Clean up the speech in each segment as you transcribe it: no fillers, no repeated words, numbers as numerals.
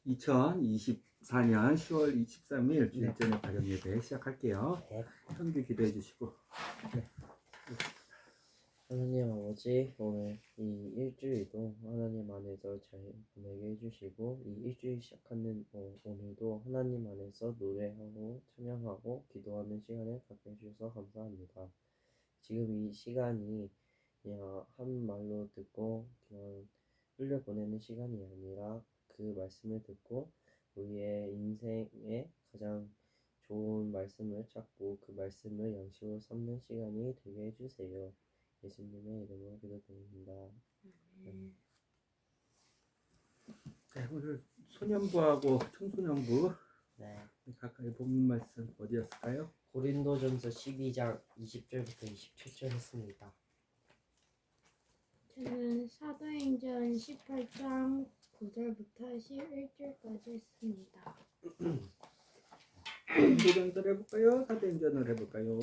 2024년 10월 23일 네. 주일저녁 가정 예배 시작할게요. 네. 형제 기도해 주시고. 네. 하나님 아버지, 오늘 이 일주일도 하나님 안에서 잘 보내게 해주시고, 이 일주일 시작하는 오늘도 하나님 안에서 노래하고 찬양하고 기도하는 시간을 갖게 해주셔서 감사합니다. 지금 이 시간이 그냥 한 말로 듣고 그냥 흘려보내는 시간이 아니라 그 말씀을 듣고 우리의 인생에 가장 좋은 말씀을 찾고 그 말씀을 양식으로 삼는 시간이 되게 해주세요. 예수님의 이름으로 기도드립니다. 네, 오늘 소년부하고 청소년부 네. 가까이 본 말씀 어디였을까요? 고린도전서 12장 20절부터 27절 했습니다. 저는 사도행전 18장 9절부터 11절까지 했습니다. 고린도전서를 해볼까요? 사도행전을 해볼까요?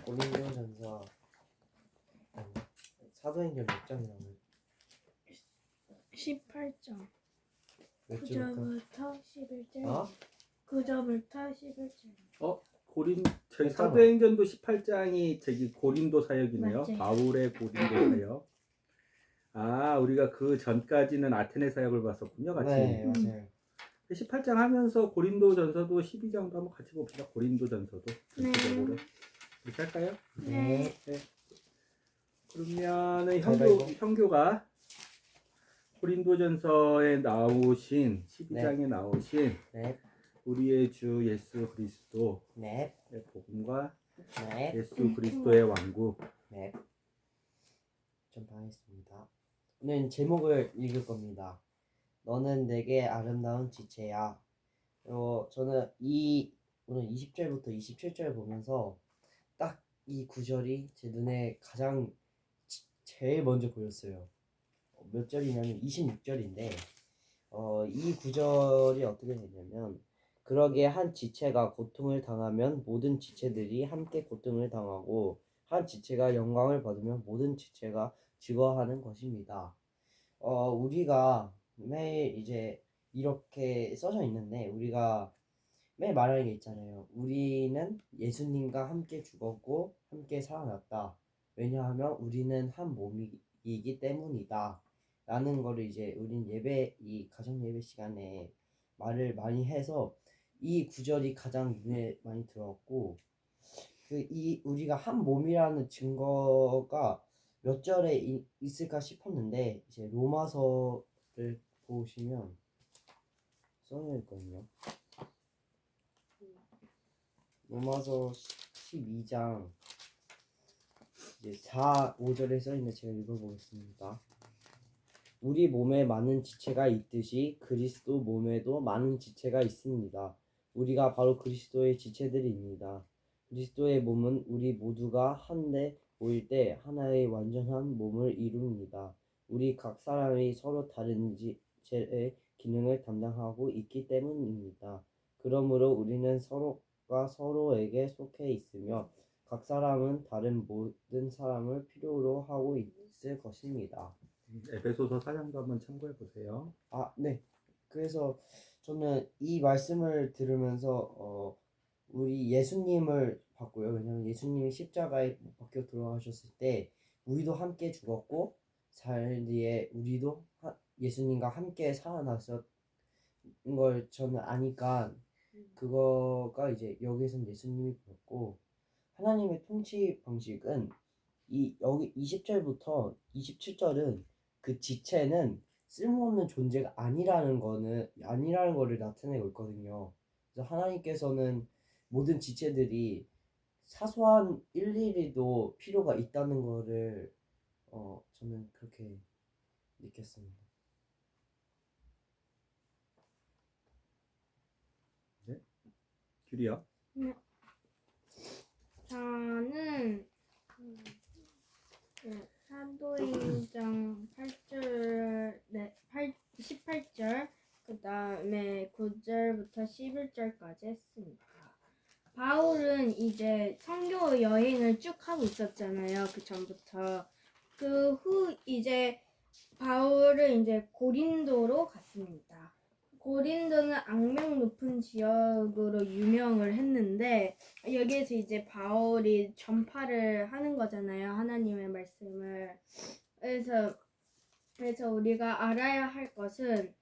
고린도전서 사도행전 몇 장이라고요? 18장 몇 절부터? 9절부터 11절. 어? 9절부터 11절. 저희 맞잖아. 사도행전도 18장이 저기 고린도 사역이네요. 맞아요. 바울의 고린도 사역. 아, 우리가 그 전까지는 아테네 사역을 봤었군요, 같이. 네, 맞아요. 18장 하면서 고린도전서도 12장도 한번 같이 봅시다. 고린도전서도 전체적으로. 이렇게 할까요? 네. 그러면은 가위바위보. 형교가 고린도전서에 나오신 12장에 나오신 네. 우리의 주 예수 그리스도의 네. 복음과 네. 예수 그리스도의 왕국. 네. 전파하겠습니다. 오늘 제목을 읽을 겁니다. 너는 내게 아름다운 지체야. 저는 오늘 20절부터 27절 보면서 딱 이 구절이 제 눈에 가장 제일 먼저 보였어요. 몇 절이냐면 26절인데 이 구절이 어떻게 되냐면 그러기에 한 지체가 고통을 당하면 모든 지체들이 함께 고통을 당하고 한 지체가 영광을 받으면 모든 지체가 즐거워하는 것입니다. 우리가 매일 이제 이렇게 써져 있는데 우리가 매일 말하는 게 있잖아요. 우리는 예수님과 함께 죽었고 함께 살아났다. 왜냐하면 우리는 한 몸이기 때문이다. 라는 거를 이제 우린 이 가정 예배 시간에 말을 많이 해서 이 구절이 가장 눈에 많이 들어왔고 우리가 한 몸이라는 증거가 몇 절에 있을까 싶었는데 이제 로마서를 보시면 써져 있거든요. 로마서 12장 이제 4, 5절에 써있는 제가 읽어보겠습니다. 우리 몸에 많은 지체가 있듯이 그리스도 몸에도 많은 지체가 있습니다. 우리가 바로 그리스도의 지체들입니다. 그리스도의 몸은 우리 모두가 한데 모일 때 하나의 완전한 몸을 이룹니다. 우리 각 사람이 서로 다른 지체의 기능을 담당하고 있기 때문입니다. 그러므로 우리는 서로가 서로에게 속해 있으며 각 사람은 다른 모든 사람을 필요로 하고 있을 것입니다. 에베소서 4장도 한번 참고해 보세요. 네. 그래서 저는 이 말씀을 들으면서 우리 예수님을 봤고요. 왜냐하면 예수님이 십자가에 못 박혀 돌아가셨을 때 우리도 함께 죽었고 4일 뒤에 우리도 예수님과 함께 살아났었던 걸 저는 아니까 그거가 이제 여기서는 예수님이 보였고 하나님의 통치 방식은 여기 20절부터 27절은 그 지체는 쓸모없는 존재가 아니라는 거를 나타내고 있거든요. 그래서 하나님께서는 모든 지체들이 사소한 일일이도 필요가 있다는 거를 저는 그렇게 느꼈습니다. 네. 규리요. 저는 사도행전 8절, 18절, 그 다음에 9절부터 11절까지 했습니다. 바울은 이제 선교 여행을 쭉 하고 있었잖아요. 그 전부터. 그 후 이제 바울은 이제 고린도로 갔습니다. 고린도는 악명 높은 지역으로 유명을 했는데 여기에서 이제 바울이 전파를 하는 거잖아요. 하나님의 말씀을. 그래서 우리가 알아야 할 것은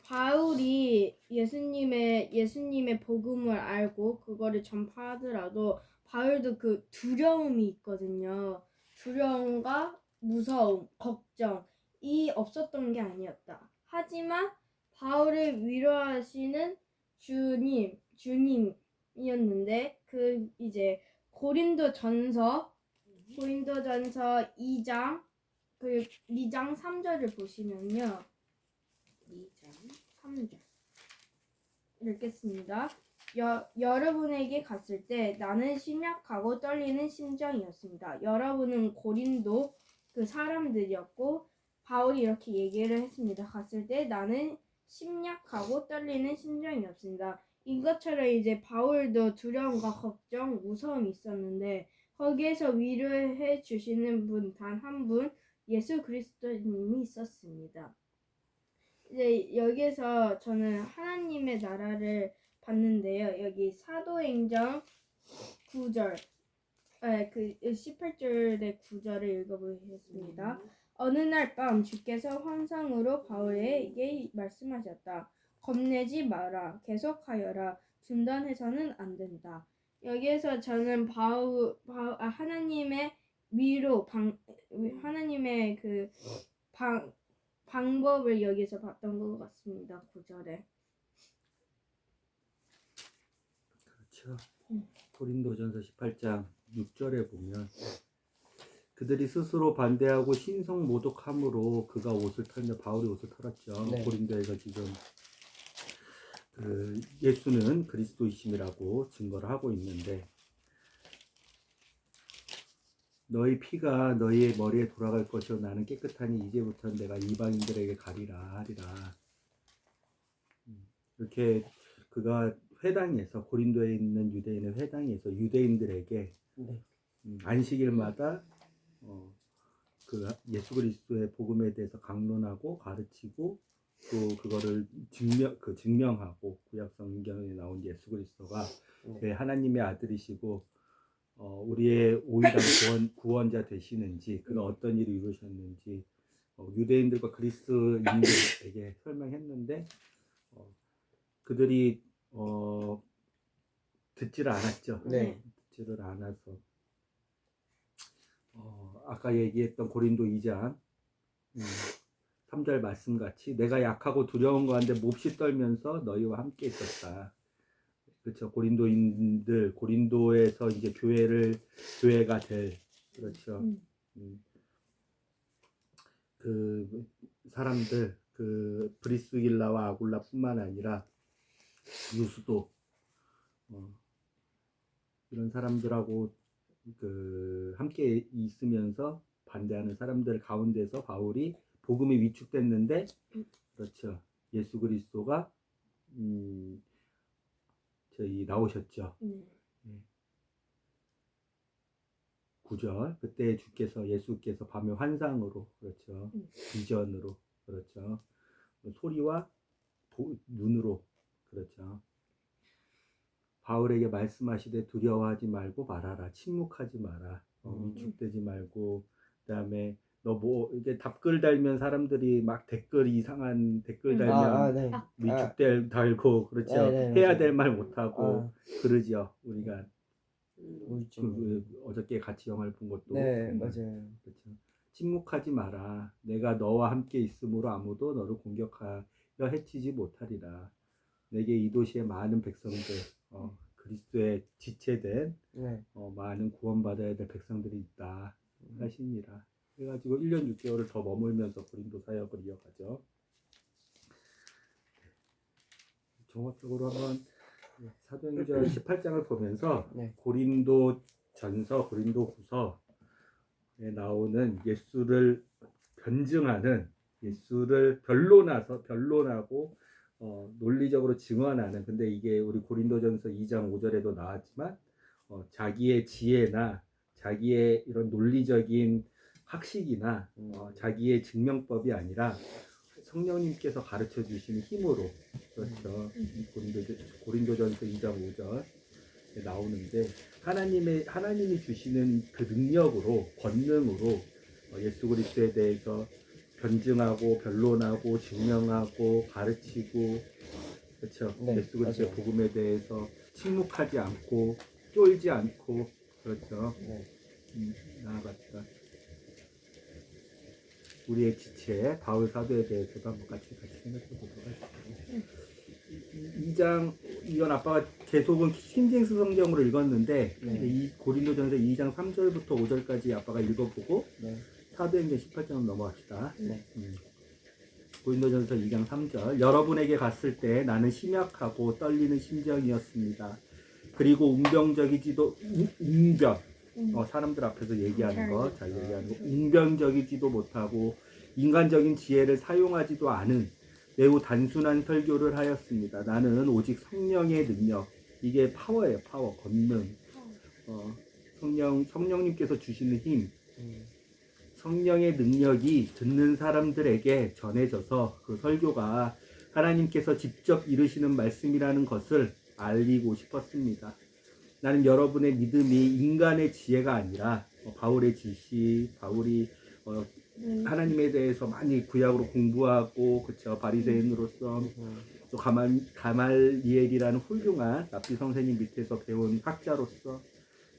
바울이 예수님의 복음을 알고 그거를 전파하더라도 바울도 그 두려움이 있거든요. 두려움과 무서움, 걱정이 없었던 게 아니었다. 하지만 바울을 위로하시는 주님이었는데 그 이제 고린도전서 2장 3절을 보시면요. 2장 3절 읽겠습니다. 여러분에게 갔을 때 나는 심약하고 떨리는 심정이었습니다. 여러분은 고린도 그 사람들이었고 바울이 이렇게 얘기를 했습니다. 갔을 때 나는 심약하고 떨리는 심정이었습니다. 이것처럼 이제 바울도 두려움과 걱정, 무서움이 있었는데 거기에서 위로해 주시는 분 단 한 분 예수 그리스도님이 있었습니다. 이제 여기에서 저는 하나님의 나라를 봤는데요. 여기 사도행전 9절, 그 18절의 9절을 읽어보겠습니다. 어느 날 밤 주께서 환상으로 바울에게 말씀하셨다. 겁내지 마라. 계속하여라. 중단해서는 안 된다. 여기에서 저는 하나님의 위로, 하나님의 방법을 여기서 봤던 것 같습니다. 9절에. 그렇죠. 고린도전서 18장 6절에 보면 그들이 스스로 반대하고 신성 모독함으로 그가 옷을 털며 바울이 옷을 털었죠. 네. 고린도에서 지금 예수는 그리스도이심이라고 증거를 하고 있는데 너희 피가 너희의 머리에 돌아갈 것이요 나는 깨끗하니 이제부터는 내가 이방인들에게 가리라 하리라. 이렇게 그가 회당에서 고린도에 있는 유대인의 회당에서 유대인들에게 네. 안식일마다 그 예수 그리스도의 복음에 대해서 강론하고 가르치고 또 그거를 증명하고 구약 성경에 나온 예수 그리스도가 왜 하나님의 아들이시고 우리의 오일한 구원자 되시는지 그가 어떤 일을 이루셨는지 유대인들과 그리스도인들에게 설명했는데 그들이 듣지를 않았죠. 네. 듣지를 않아서 아까 얘기했던 고린도 2장 3절 말씀같이 내가 약하고 두려운 가운데 몹시 떨면서 너희와 함께 있었다. 그렇죠. 고린도에서 이제 교회가 될 그렇죠. 그 사람들 그 브리스길라와 아굴라뿐만 아니라 유수도 이런 사람들하고 함께 있으면서 반대하는 사람들 가운데서 바울이 복음이 위축됐는데 그렇죠. 예수 그리스도가 나오셨죠. 9절 그때 예수께서 밤에 환상으로 그렇죠. 비전으로 그렇죠. 소리와 눈으로 그렇죠. 바울에게 말씀하시되 두려워하지 말고 말하라. 침묵하지 마라. 위축되지 말고 그다음에 너 이게 답글 달면 사람들이 막 이상한 댓글 달면 위축될 달고 그렇죠. 해야 될 말 못하고 그러죠. 우리가 어저께 같이 영화를 본 것도 맞아요. 그렇죠. 침묵하지 마라. 내가 너와 함께 있으므로 아무도 너를 공격하여 해치지 못하리라. 내게 이 도시에 많은 백성들 그리스도의 지체된 많은 구원받아야 될 백성들이 있다 하시니라. 그래가지고 1년 6개월을 더 머물면서 고린도 사역을 이어가죠. 종합적으로 한번 사도행전 18장을 보면서 고린도전서, 고린도후서에 나오는 예수를 변증하는 예수를 변론하고 논리적으로 증언하는 근데 이게 우리 고린도전서 2장 5절에도 나왔지만 자기의 지혜나 자기의 이런 논리적인 학식이나 자기의 증명법이 아니라 성령님께서 가르쳐 주시는 힘으로 그렇죠. 고린도전서 2장 5절 나오는데 하나님이 주시는 그 능력으로 권능으로 예수 그리스도에 대해서 변증하고 변론하고 증명하고 가르치고 그렇죠. 네, 예수 그리스도의 맞아요. 복음에 대해서 침묵하지 않고 쫄지 않고 그렇죠. 네. 나아갔다. 우리의 지체 바울 사도에 대해서도 한번 같이 생각해 보도록 할게요. 2장 이건 아빠가 계속은 킹제임스 성경으로 읽었는데 네. 이 고린도전서 2장 3절부터 5절까지 아빠가 읽어보고 네. 사도행전 18장으로 넘어갑시다. 네. 고린도전서 2장 3절 여러분에게 갔을 때 나는 심약하고 떨리는 심정이었습니다. 그리고 웅병적이지도 웅변 사람들 앞에서 얘기하는 거 잘 얘기하는 거 웅변적이지도 못하고 인간적인 지혜를 사용하지도 않은 매우 단순한 설교를 하였습니다. 나는 오직 성령의 능력 이게 파워예요. 파워 권능 성령님께서 주시는 힘 성령의 능력이 듣는 사람들에게 전해져서 그 설교가 하나님께서 직접 이루시는 말씀이라는 것을 알리고 싶었습니다. 나는 여러분의 믿음이 인간의 지혜가 아니라 바울의 지식, 바울이 하나님에 대해서 많이 구약으로 공부하고 그쵸 바리새인으로서 또 가말리엘이라는 훌륭한 랍비 선생님 밑에서 배운 학자로서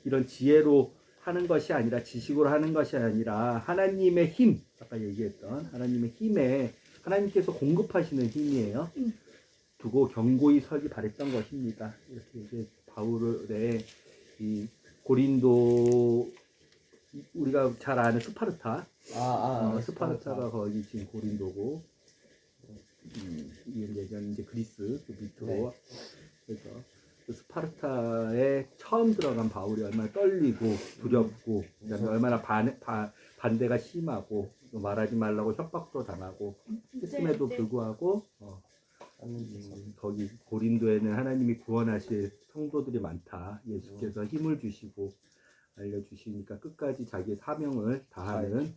이런 지혜로 하는 것이 아니라 지식으로 하는 것이 아니라 하나님의 힘 아까 얘기했던 하나님의 힘에 하나님께서 공급하시는 힘이에요. 두고 경고히 서기 바랬던 것입니다. 이렇게 이제 바울의 이 고린도 우리가 잘 아는 스파르타 스파르타가 거기 지금 고린도고 예전 이제 그리스 그 밑으로 네. 그래서 그 스파르타에 처음 들어간 바울이 얼마나 떨리고 두렵고 그다음에 얼마나 반대가 심하고 말하지 말라고 협박도 당하고 했음에도 불구하고 거기 고린도에는 하나님이 구원하실 성도들이 많다. 예수께서 힘을 주시고 알려주시니까 끝까지 자기의 사명을 다하는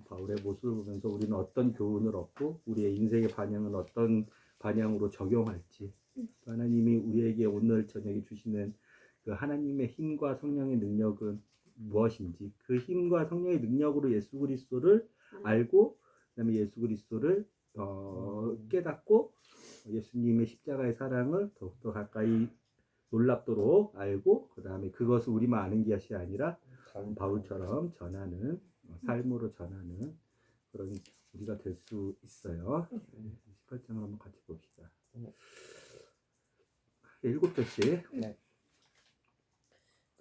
바울의 모습을 보면서 우리는 어떤 교훈을 얻고 우리의 인생의 반영은 어떤 반영으로 적용할지 하나님이 우리에게 오늘 저녁에 주시는 그 하나님의 힘과 성령의 능력은 무엇인지 그 힘과 성령의 능력으로 예수 그리스도를 알고 그다음에 예수 그리스도를 깨닫고 예수님의 십자가의 사랑을 더욱더 가까이 놀랍도록 알고 그 다음에 그것을 우리만 아는 것이 아니라 바울처럼 전하는 삶으로 전하는 그런 우리가 될 수 있어요. 18장을 한번 같이 봅시다. 7절씩. 네.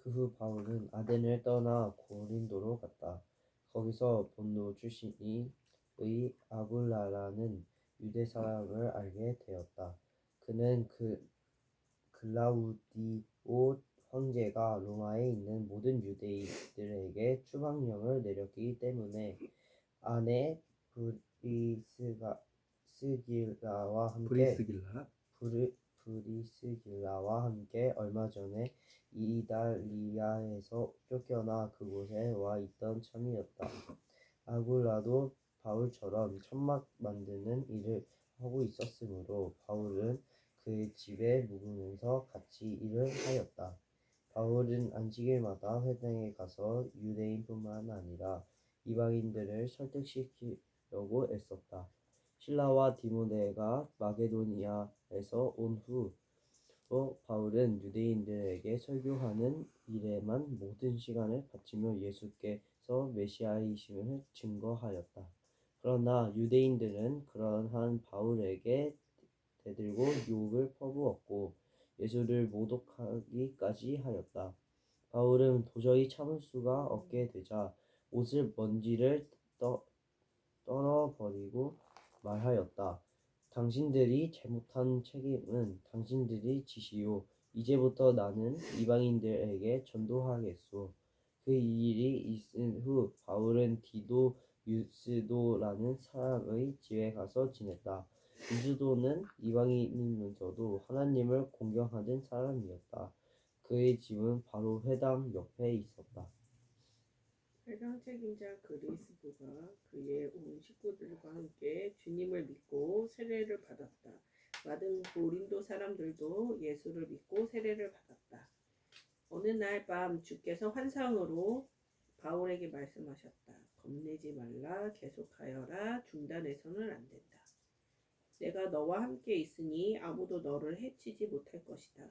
그 후 바울은 아덴을 떠나 고린도로 갔다. 거기서 본도 출신의 아굴라라는 유대 사람을 알게 되었다. 그는 글라우디오 황제가 로마에 있는 모든 유대인들에게 추방령을 내렸기 때문에 아내 브리스길라와 함께 얼마 전에 이달리아에서 쫓겨나 그곳에 와 있던 참이었다. 아굴라도 바울처럼 천막 만드는 일을 하고 있었으므로 바울은 그의 집에 묵으면서 같이 일을 하였다. 바울은 안식일마다 회당에 가서 유대인뿐만 아니라 이방인들을 설득시키려고 애썼다. 실라와 디모데가 마게도니아에서 온 후 바울은 유대인들에게 설교하는 일에만 모든 시간을 바치며 예수께서 메시아이심을 증거하였다. 그러나 유대인들은 그러한 바울에게 대들고 욕을 퍼부었고 예수를 모독하기까지 하였다. 바울은 도저히 참을 수가 없게 되자 옷을 먼지를 떨어버리고 말하였다. 당신들이 잘못한 책임은 당신들이 지시오. 이제부터 나는 이방인들에게 전도하겠소. 그 일이 있은 후 바울은 디도 유스도라는 사람의 집에 가서 지냈다. 유스도는 이방인이면서도 하나님을 공경하는 사람이었다. 그의 집은 바로 회당 옆에 있었다. 회당 책임자 그리스도가 그의 온 식구들과 함께 주님을 믿고 세례를 받았다. 많은 고린도 사람들도 예수를 믿고 세례를 받았다. 어느 날 밤 주께서 환상으로 바울에게 말씀하셨다. 겁내지 말라, 계속하여라, 중단해서는 안 된다. 내가 너와 함께 있으니 아무도 너를 해치지 못할 것이다.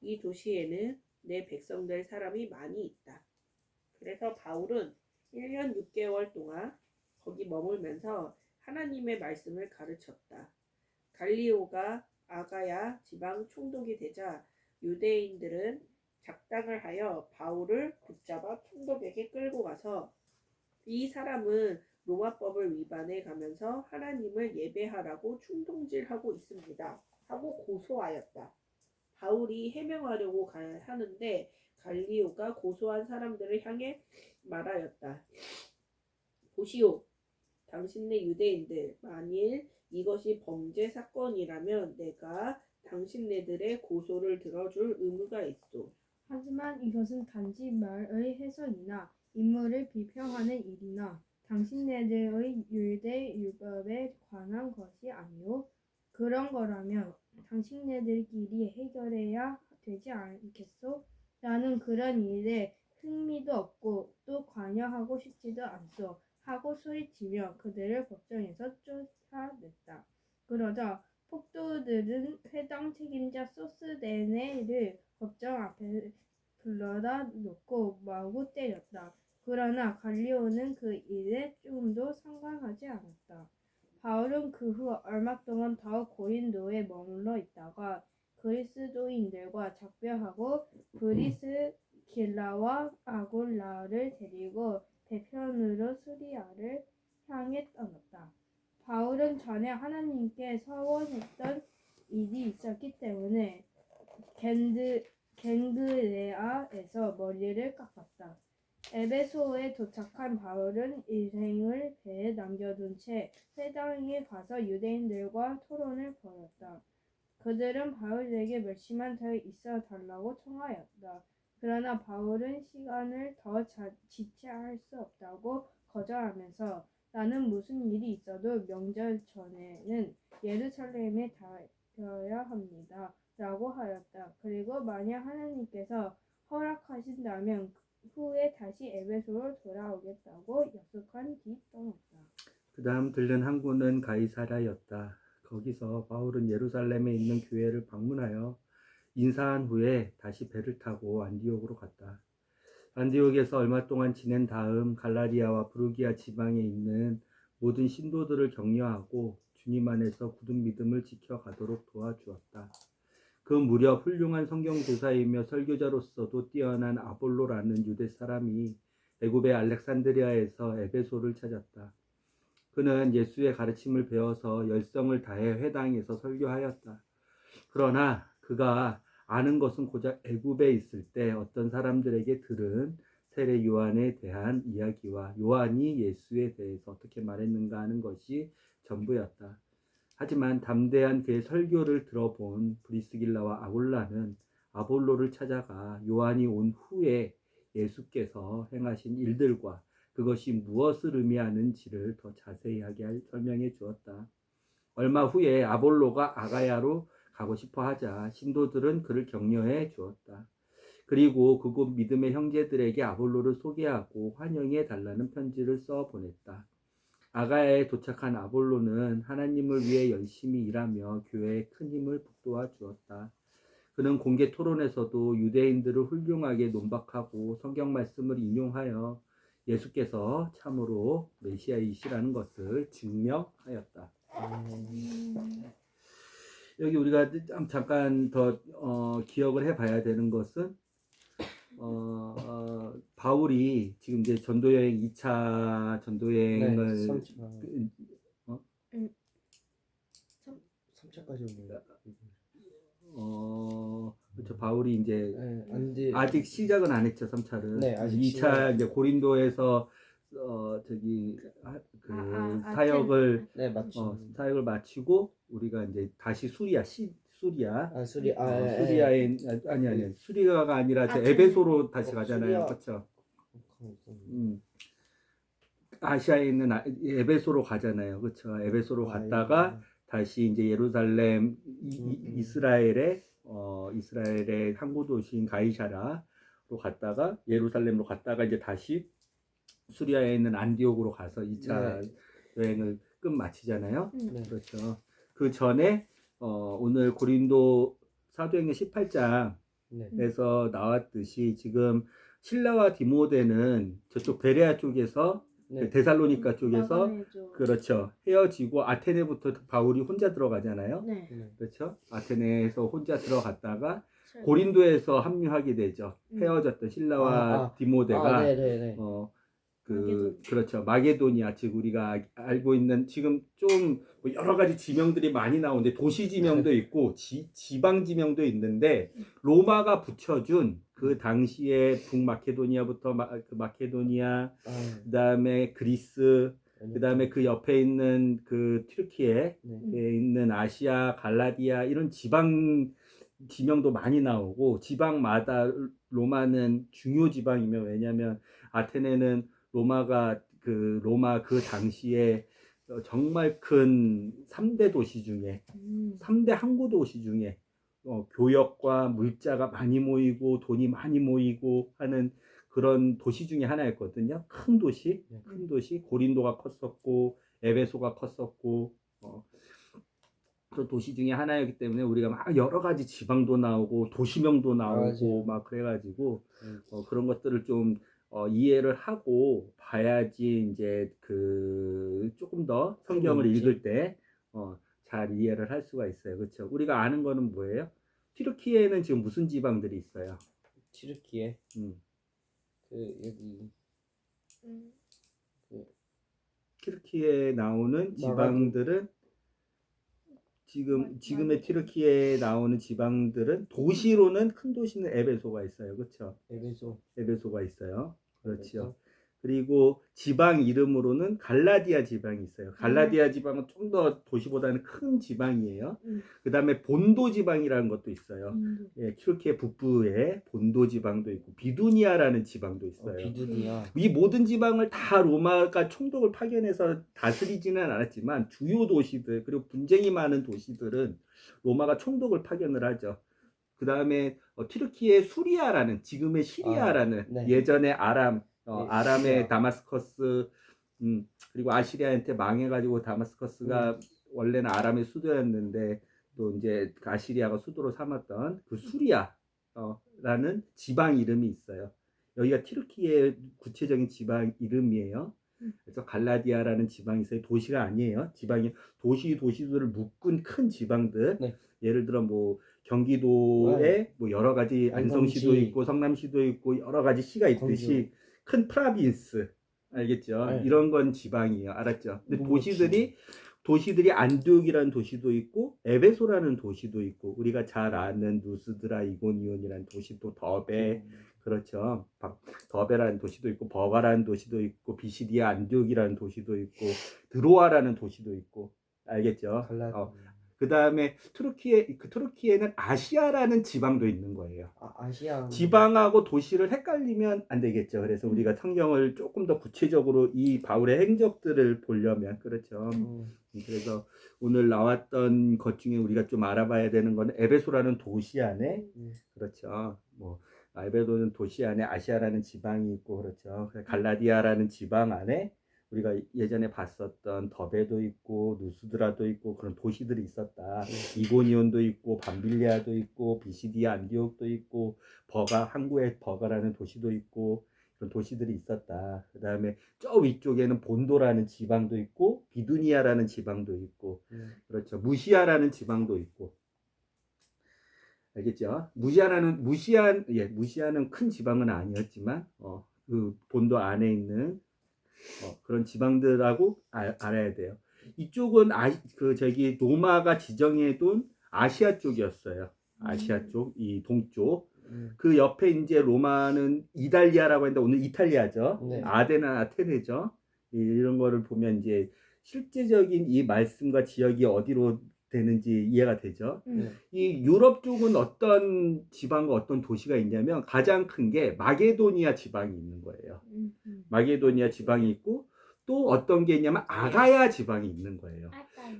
이 도시에는 내 백성 될 사람이 많이 있다. 그래서 바울은 1년 6개월 동안 거기 머물면서 하나님의 말씀을 가르쳤다. 갈리오가 아가야 지방 총독이 되자 유대인들은 작당을 하여 바울을 붙잡아 총독에게 끌고 가서 이 사람은 로마법을 위반해 가면서 하나님을 예배하라고 충동질하고 있습니다. 하고 고소하였다. 바울이 해명하려고 하는데 갈리오가 고소한 사람들을 향해 말하였다. 보시오, 당신네 유대인들, 만일 이것이 범죄 사건이라면 내가 당신네들의 고소를 들어줄 의무가 있소. 하지만 이것은 단지 말의 해석이나 인물을 비평하는 일이나 당신네들의 유대 율법에 관한 것이 아니오. 그런 거라면 당신네들끼리 해결해야 되지 않겠소? 나는 그런 일에 흥미도 없고 또 관여하고 싶지도 않소. 하고 소리치며 그들을 법정에서 쫓아냈다. 그러자 폭도들은 회당 책임자 소스데네를 법정 앞에 불러다 놓고 마구 때렸다. 그러나 갈리오는 그 일에 조금도 상관하지 않았다. 바울은 그 후 얼마 동안 더 고린도에 머물러 있다가 그리스도인들과 작별하고 브리스길라와 아굴라를 데리고 배편으로 수리아를 향해 떠났다. 바울은 전에 하나님께 서원했던 일이 있었기 때문에 겐그레아에서 머리를 깎았다. 에베소에 도착한 바울은 일행을 배에 남겨둔 채 회당에 가서 유대인들과 토론을 벌였다. 그들은 바울에게 몇 시만 더 있어 달라고 청하였다. 그러나 바울은 시간을 더 지체할 수 없다고 거절하면서 나는 무슨 일이 있어도 명절 전에는 예루살렘에 다녀야 합니다. 라고 하였다. 그리고 만약 하나님께서 허락하신다면 후에 다시 에베소로 돌아오겠다고 약속한 뒤 떠났다. 그 다음 들른 항구는 가이사라였다. 거기서 바울은 예루살렘에 있는 교회를 방문하여 인사한 후에 다시 배를 타고 안디옥으로 갔다. 안디옥에서 얼마 동안 지낸 다음 갈라디아와 부르기아 지방에 있는 모든 신도들을 격려하고 주님 안에서 굳은 믿음을 지켜가도록 도와주었다. 그 무렵 훌륭한 성경 교사이며 설교자로서도 뛰어난 아볼로라는 유대 사람이 애굽의 알렉산드리아에서 에베소를 찾았다. 그는 예수의 가르침을 배워서 열성을 다해 회당에서 설교하였다. 그러나 그가 아는 것은 고작 애굽에 있을 때 어떤 사람들에게 들은 세례 요한에 대한 이야기와 요한이 예수에 대해서 어떻게 말했는가 하는 것이 전부였다. 하지만 담대한 그의 설교를 들어본 브리스길라와 아굴라는 아볼로를 찾아가 요한이 온 후에 예수께서 행하신 일들과 그것이 무엇을 의미하는지를 더 자세히 설명해 주었다. 얼마 후에 아볼로가 아가야로 가고 싶어 하자 신도들은 그를 격려해 주었다. 그리고 그곳 믿음의 형제들에게 아볼로를 소개하고 환영해 달라는 편지를 써 보냈다. 아가야에 도착한 아볼로는 하나님을 위해 열심히 일하며 교회에 큰 힘을 북돋아 주었다. 그는 공개 토론에서도 유대인들을 훌륭하게 논박하고 성경 말씀을 인용하여 예수께서 참으로 메시아이시라는 것을 증명하였다. 여기 우리가 잠깐 더 기억을 해봐야 되는 것은 바울이 지금 이제 전도여행 2차 전도여행을 3차까지 옵니다. 그렇죠. 바울이 이제 네, 아직 시작은 안 했죠. 3차를. 네, 아직 2차 이제 고린도에서 사역을 사역을 마치고 우리가 이제 다시 수리아가 아니라 에베소로 다시 가잖아요. 그렇죠. 아시아에 있는 에베소로 가잖아요. 그렇죠? 에베소로 갔다가 다시 이제 예루살렘 이스라엘의 이스라엘의 항구 도시인 가이사라로 갔다가 예루살렘으로 갔다가 이제 다시 수리아에 있는 안디옥으로 가서 2차 여행을 끝마치잖아요. 네. 그렇죠. 그 전에 오늘 고린도 사도행전 18장에서 네. 나왔듯이 지금 실라와 디모데는 저쪽 베레아 쪽에서 네. 데살로니가 쪽에서 마가네죠. 그렇죠. 헤어지고 아테네부터 바울이 혼자 들어가잖아요. 네. 그렇죠. 아테네에서 혼자 들어갔다가 네. 고린도에서 합류하게 되죠. 헤어졌던 실라와 디모데가 네네네. 그렇죠. 마게도니아, 즉 우리가 알고 있는 지금 좀 뭐 여러 가지 지명들이 많이 나오는데 도시 지명도 있고 지방 지명도 있는데 로마가 붙여준 그 당시에 북마케도니아부터 마케도니아, 그다음에 그리스, 그다음에 그 옆에 있는 그 튀르키예에 있는 아시아, 갈라디아 이런 지방 지명도 많이 나오고 지방마다 로마는 중요 지방이며 왜냐하면 아테네는 로마 그 당시에 정말 큰 3대 도시 중에 3대 항구 도시 중에 교역과 물자가 많이 모이고 돈이 많이 모이고 하는 그런 도시 중에 하나였거든요. 큰 도시 고린도가 컸었고 에베소가 컸었고 그런 도시 중에 하나였기 때문에 우리가 막 여러 가지 지방도 나오고 도시명도 나오고 막 그래가지고 그런 것들을 좀 이해를 하고 봐야지 이제 조금 더 성경을 읽을 때 잘 이해를 할 수가 있어요. 그렇죠? 우리가 아는 거는 뭐예요? 튀르키예에는 지금 무슨 지방들이 있어요? 튀르키예. 여기 튀르키예에 나오는 지방들은 지금의 튀르키예에 나오는 지방들은 도시로는 큰 도시는 에베소가 있어요. 그렇죠? 에베소가 있어요. 그렇죠. 그리고 지방 이름으로는 갈라디아 지방이 있어요. 갈라디아 지방은 좀 더 도시보다는 큰 지방이에요. 그다음에 본도 지방이라는 것도 있어요. 예, 튀르키예 북부에 본도 지방도 있고 비두니아라는 지방도 있어요. 비두니아. 이 모든 지방을 다 로마가 총독을 파견해서 다스리지는 않았지만 주요 도시들 그리고 분쟁이 많은 도시들은 로마가 총독을 파견을 하죠. 그 다음에 튀르키예 수리아라는 지금의 시리아라는 예전에 아람의 다마스커스 그리고 아시리아한테 망해가지고 다마스커스가 원래는 아람의 수도였는데 또 이제 아시리아가 수도로 삼았던 그 수리아라는 지방 이름이 있어요. 여기가 튀르키예의 구체적인 지방 이름이에요. 그래서 갈라디아라는 지방이 있어요. 도시가 아니에요. 지방이 도시들을 묶은 큰 지방들. 예를 들어 뭐 경기도에 뭐 여러 가지 안성시도 있고 성남시도 있고 여러 가지 시가 있듯이 큰 프라빈스 알겠죠? 이런 건 지방이에요. 알았죠? 근데 도시들이 안디옥이라는 도시도 있고 에베소라는 도시도 있고 우리가 잘 아는 누스드라 이고니온이라는 도시도 더베 그렇죠. 더베라는 도시도 있고 버가라는 도시도 있고 비시디아 안디옥이라는 도시도 있고 드로아라는 도시도 있고 알겠죠? 그 다음에 트루키에는 아시아라는 지방도 있는 거예요. 아시아. 지방하고 도시를 헷갈리면 안 되겠죠. 그래서 우리가 성경을 조금 더 구체적으로 이 바울의 행적들을 보려면 그렇죠. 그래서 오늘 나왔던 것 중에 우리가 좀 알아봐야 되는 건 에베소라는 도시 안에 그렇죠. 뭐 에베소는 도시 안에 아시아라는 지방이 있고 그렇죠. 갈라디아라는 지방 안에 우리가 예전에 봤었던 더베도 있고 누스드라도 있고 그런 도시들이 있었다. 이고니온도 있고 밤빌리아도 있고 비시디아 안디옥도 있고 항구에 버가라는 도시도 있고 그런 도시들이 있었다. 그 다음에 저 위쪽에는 본도라는 지방도 있고 비두니아라는 지방도 있고 그렇죠. 무시아라는 지방도 있고 알겠죠? 무시아는 큰 지방은 아니었지만 그 본도 안에 있는 그런 지방들하고 알아야 돼요. 이쪽은 로마가 지정해둔 아시아 쪽이었어요. 아시아 쪽, 이 동쪽. 그 옆에 이제 로마는 이탈리아라고 하는데 오늘 이탈리아죠. 아데나 아테네죠. 이런 거를 보면 이제 실제적인 이 말씀과 지역이 어디로 되는지 이해가 되죠? 네. 이 유럽 쪽은 어떤 지방과 어떤 도시가 있냐면 가장 큰 게 마게도니아 지방이 있는 거예요. 마게도니아 지방이 있고 또 어떤 게 있냐면 아가야 지방이 있는 거예요.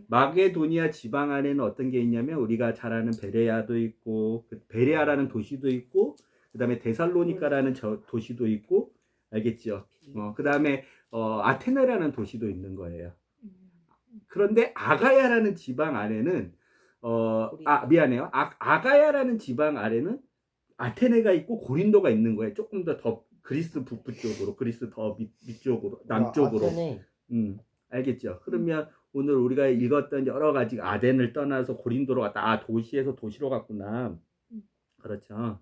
마게도니아 지방 안에는 어떤 게 있냐면 우리가 잘 아는 베레아도 있고 베레아라는 도시도 있고 그다음에 데살로니카라는 도시도 있고 알겠죠? 그다음에 아테네라는 도시도 있는 거예요. 그런데 아가야라는 지방 안에는 미안해요. 아가야라는 지방 아래는 아테네가 있고 고린도가 있는 거예요. 조금 더 그리스 북부 쪽으로, 그리스 더 밑쪽으로, 남쪽으로. 아테네. 알겠죠? 그러면 오늘 우리가 읽었던 여러 가지 아덴을 떠나서 고린도로 갔다. 도시에서 도시로 갔구나. 그렇죠.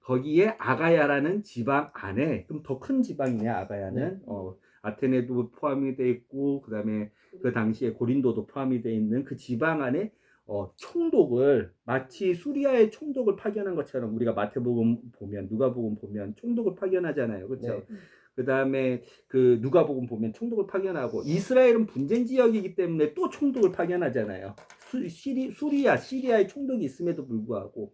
거기에 아가야라는 지방 안에 좀 더 큰 지방이네. 아가야는. 아테네도 포함이 돼 있고 그다음에 그 당시에 고린도도 포함이 돼 있는 그 지방 안에 총독을 마치 수리아의 총독을 파견한 것처럼 우리가 마태복음 보면 누가복음 보면 총독을 파견하잖아요. 그렇죠? 네. 그다음에 그 누가복음 보면 총독을 파견하고 이스라엘은 분쟁 지역이기 때문에 또 총독을 파견하잖아요. 시리아의 총독이 있음에도 불구하고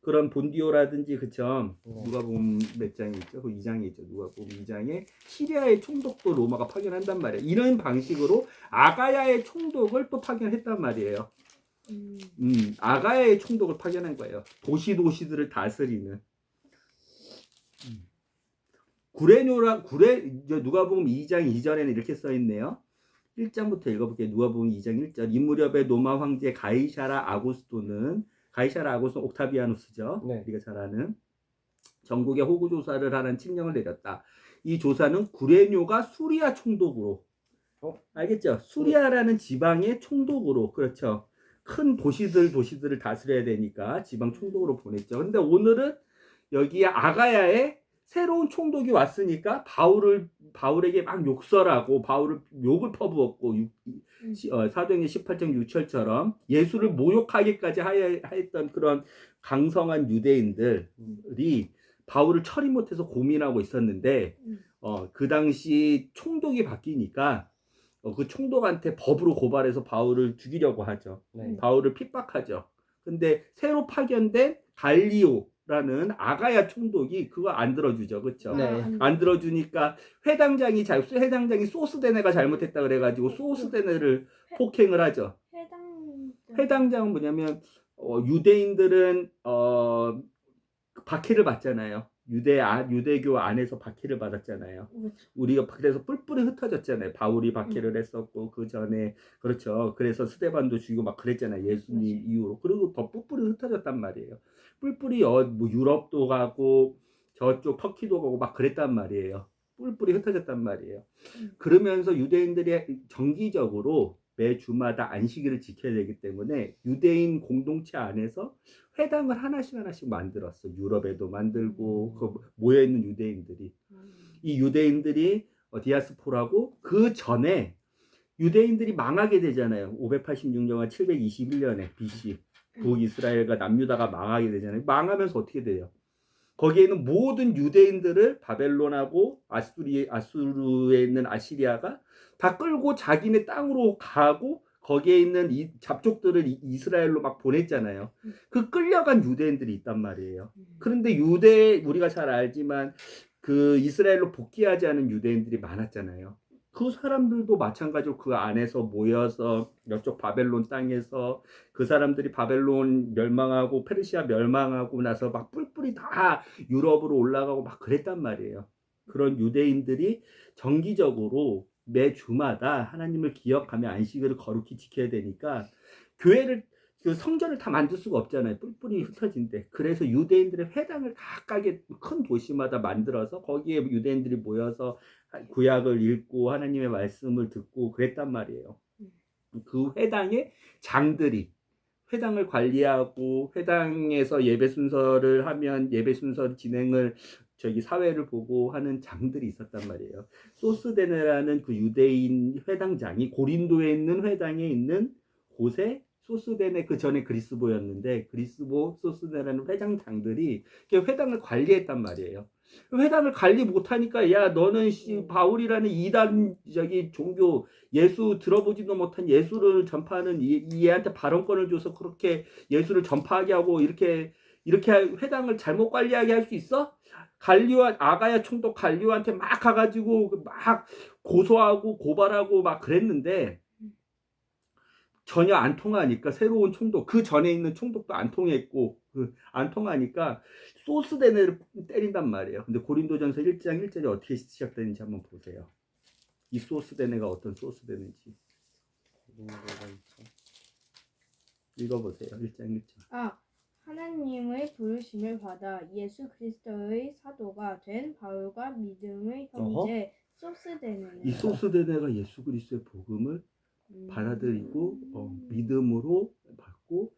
그런 본디오라든지 그쵸? 누가복음 몇 장이 있죠? 그 2장에 있죠. 누가복음 2장에 시리아의 총독도 로마가 파견한단 말이에요. 이런 방식으로 아가야의 총독을 또 파견했단 말이에요. 아가야의 총독을 파견한 거예요. 도시들을 다스리는. 누가복음 2장 2절에는 이렇게 써 있네요. 1장부터 읽어볼게요. 누가복음 2장 1절. 이 무렵에 로마 황제 가이사라 아구스토는 옥타비아누스죠. 네. 우리가 잘 아는 전국에 호구 조사를 하는 칙령을 내렸다. 이 조사는 구레뇨가 수리아 총독으로 알겠죠? 수리아라는 지방의 총독으로 그렇죠. 큰 도시들을 다스려야 되니까 지방 총독으로 보냈죠. 근데 오늘은 여기에 아가야에 새로운 총독이 왔으니까 바울에게 막 욕설하고 바울을 욕을 퍼부었고 사도행전 18장 6절처럼 예수를 모욕하기까지 했던 그런 강성한 유대인들이 바울을 처리 못해서 고민하고 있었는데 그 당시 총독이 바뀌니까 그 총독한테 법으로 고발해서 바울을 죽이려고 하죠. 네. 바울을 핍박하죠. 근데 새로 파견된 갈리오라는 아가야 총독이 그거 안 들어주죠. 그렇죠? 네. 안 들어주니까 회당장이 소스데네가 잘못했다 그래가지고 소스데네를 폭행을 하죠. 회당장은 뭐냐면 유대인들은 박해를 받잖아요. 유대교 안에서 박해를 받았잖아요. 우리가 그래서 뿔뿔이 흩어졌잖아요. 바울이 박해를 했었고 그 전에 그렇죠. 그래서 스데반도 죽이고 막 그랬잖아요. 예수님 이후로. 그리고 더 뿔뿔이 흩어졌단 말이에요. 뿔뿔이 뭐 유럽도 가고 저쪽 터키도 가고 막 그랬단 말이에요. 뿔뿔이 흩어졌단 말이에요. 그러면서 유대인들이 정기적으로 매 주마다 안식일을 지켜야 되기 때문에 유대인 공동체 안에서 회당을 하나씩 만들었어. 유럽에도 만들고 그 모여있는 유대인들이 이 유대인들이 디아스포라고 그 전에 유대인들이 망하게 되잖아요. 586년과 721년에 BC 북이스라엘과 남유다가 망하게 되잖아요. 망하면서 어떻게 돼요? 거기에는 모든 유대인들을 바벨론하고 아수르에 있는 아시리아가 다 끌고 자기네 땅으로 가고 거기에 있는 이 잡족들을 이스라엘로 막 보냈잖아요. 그 끌려간 유대인들이 있단 말이에요. 그런데 우리가 잘 알지만 그 이스라엘로 복귀하지 않은 유대인들이 많았잖아요. 그 사람들도 마찬가지로 그 안에서 모여서 이쪽 바벨론 땅에서 그 사람들이 바벨론 멸망하고 페르시아 멸망하고 나서 막 뿔뿔이 다 유럽으로 올라가고 막 그랬단 말이에요. 그런 유대인들이 정기적으로 매 주마다 하나님을 기억하며 안식일을 거룩히 지켜야 되니까 교회를 그 성전을 다 만들 수가 없잖아요. 뿔뿔이 흩어진데. 그래서 유대인들의 회당을 각각의 큰 도시마다 만들어서 거기에 유대인들이 모여서 구약을 읽고 하나님의 말씀을 듣고 그랬단 말이에요. 그 회당의 장들이 회당을 관리하고 회당에서 예배 순서를 하면 예배 순서 진행을 사회를 보고 하는 장들이 있었단 말이에요. 소스데네라는 그 유대인 회당장이 고린도에 있는 회당에 있는 곳에 소스데네 그 전에 그리스보였는데 그리스보 소스데네라는 회장장들이 회당을 관리했단 말이에요. 회당을 관리 못하니까 야 너는 바울이라는 이단적인 종교 예수 들어보지도 못한 예수를 전파하는 얘한테 발언권을 줘서 그렇게 예수를 전파하게 하고 이렇게 회당을 잘못 관리하게 할 수 있어? 갈리오 아가야 총독 갈리오한테 막 가가지고 막 고소하고 고발하고 막 그랬는데 전혀 안 통하니까 새로운 총독 그 전에 있는 총독도 안 통했고 안 통하니까 소스데네를 때린단 말이에요. 근데 고린도전서 1장 1절이 어떻게 시작되는지 한번 보세요. 이 소스데네가 어떤 소스데네인지 읽어보세요. 1장 1절. 하나님의 부르심을 받아 예수 그리스도의 사도가 된 바울과 믿음의 형제 소스데네는 이 소스데네가 예수 그리스도의 복음을 받아들이고 믿음으로 받고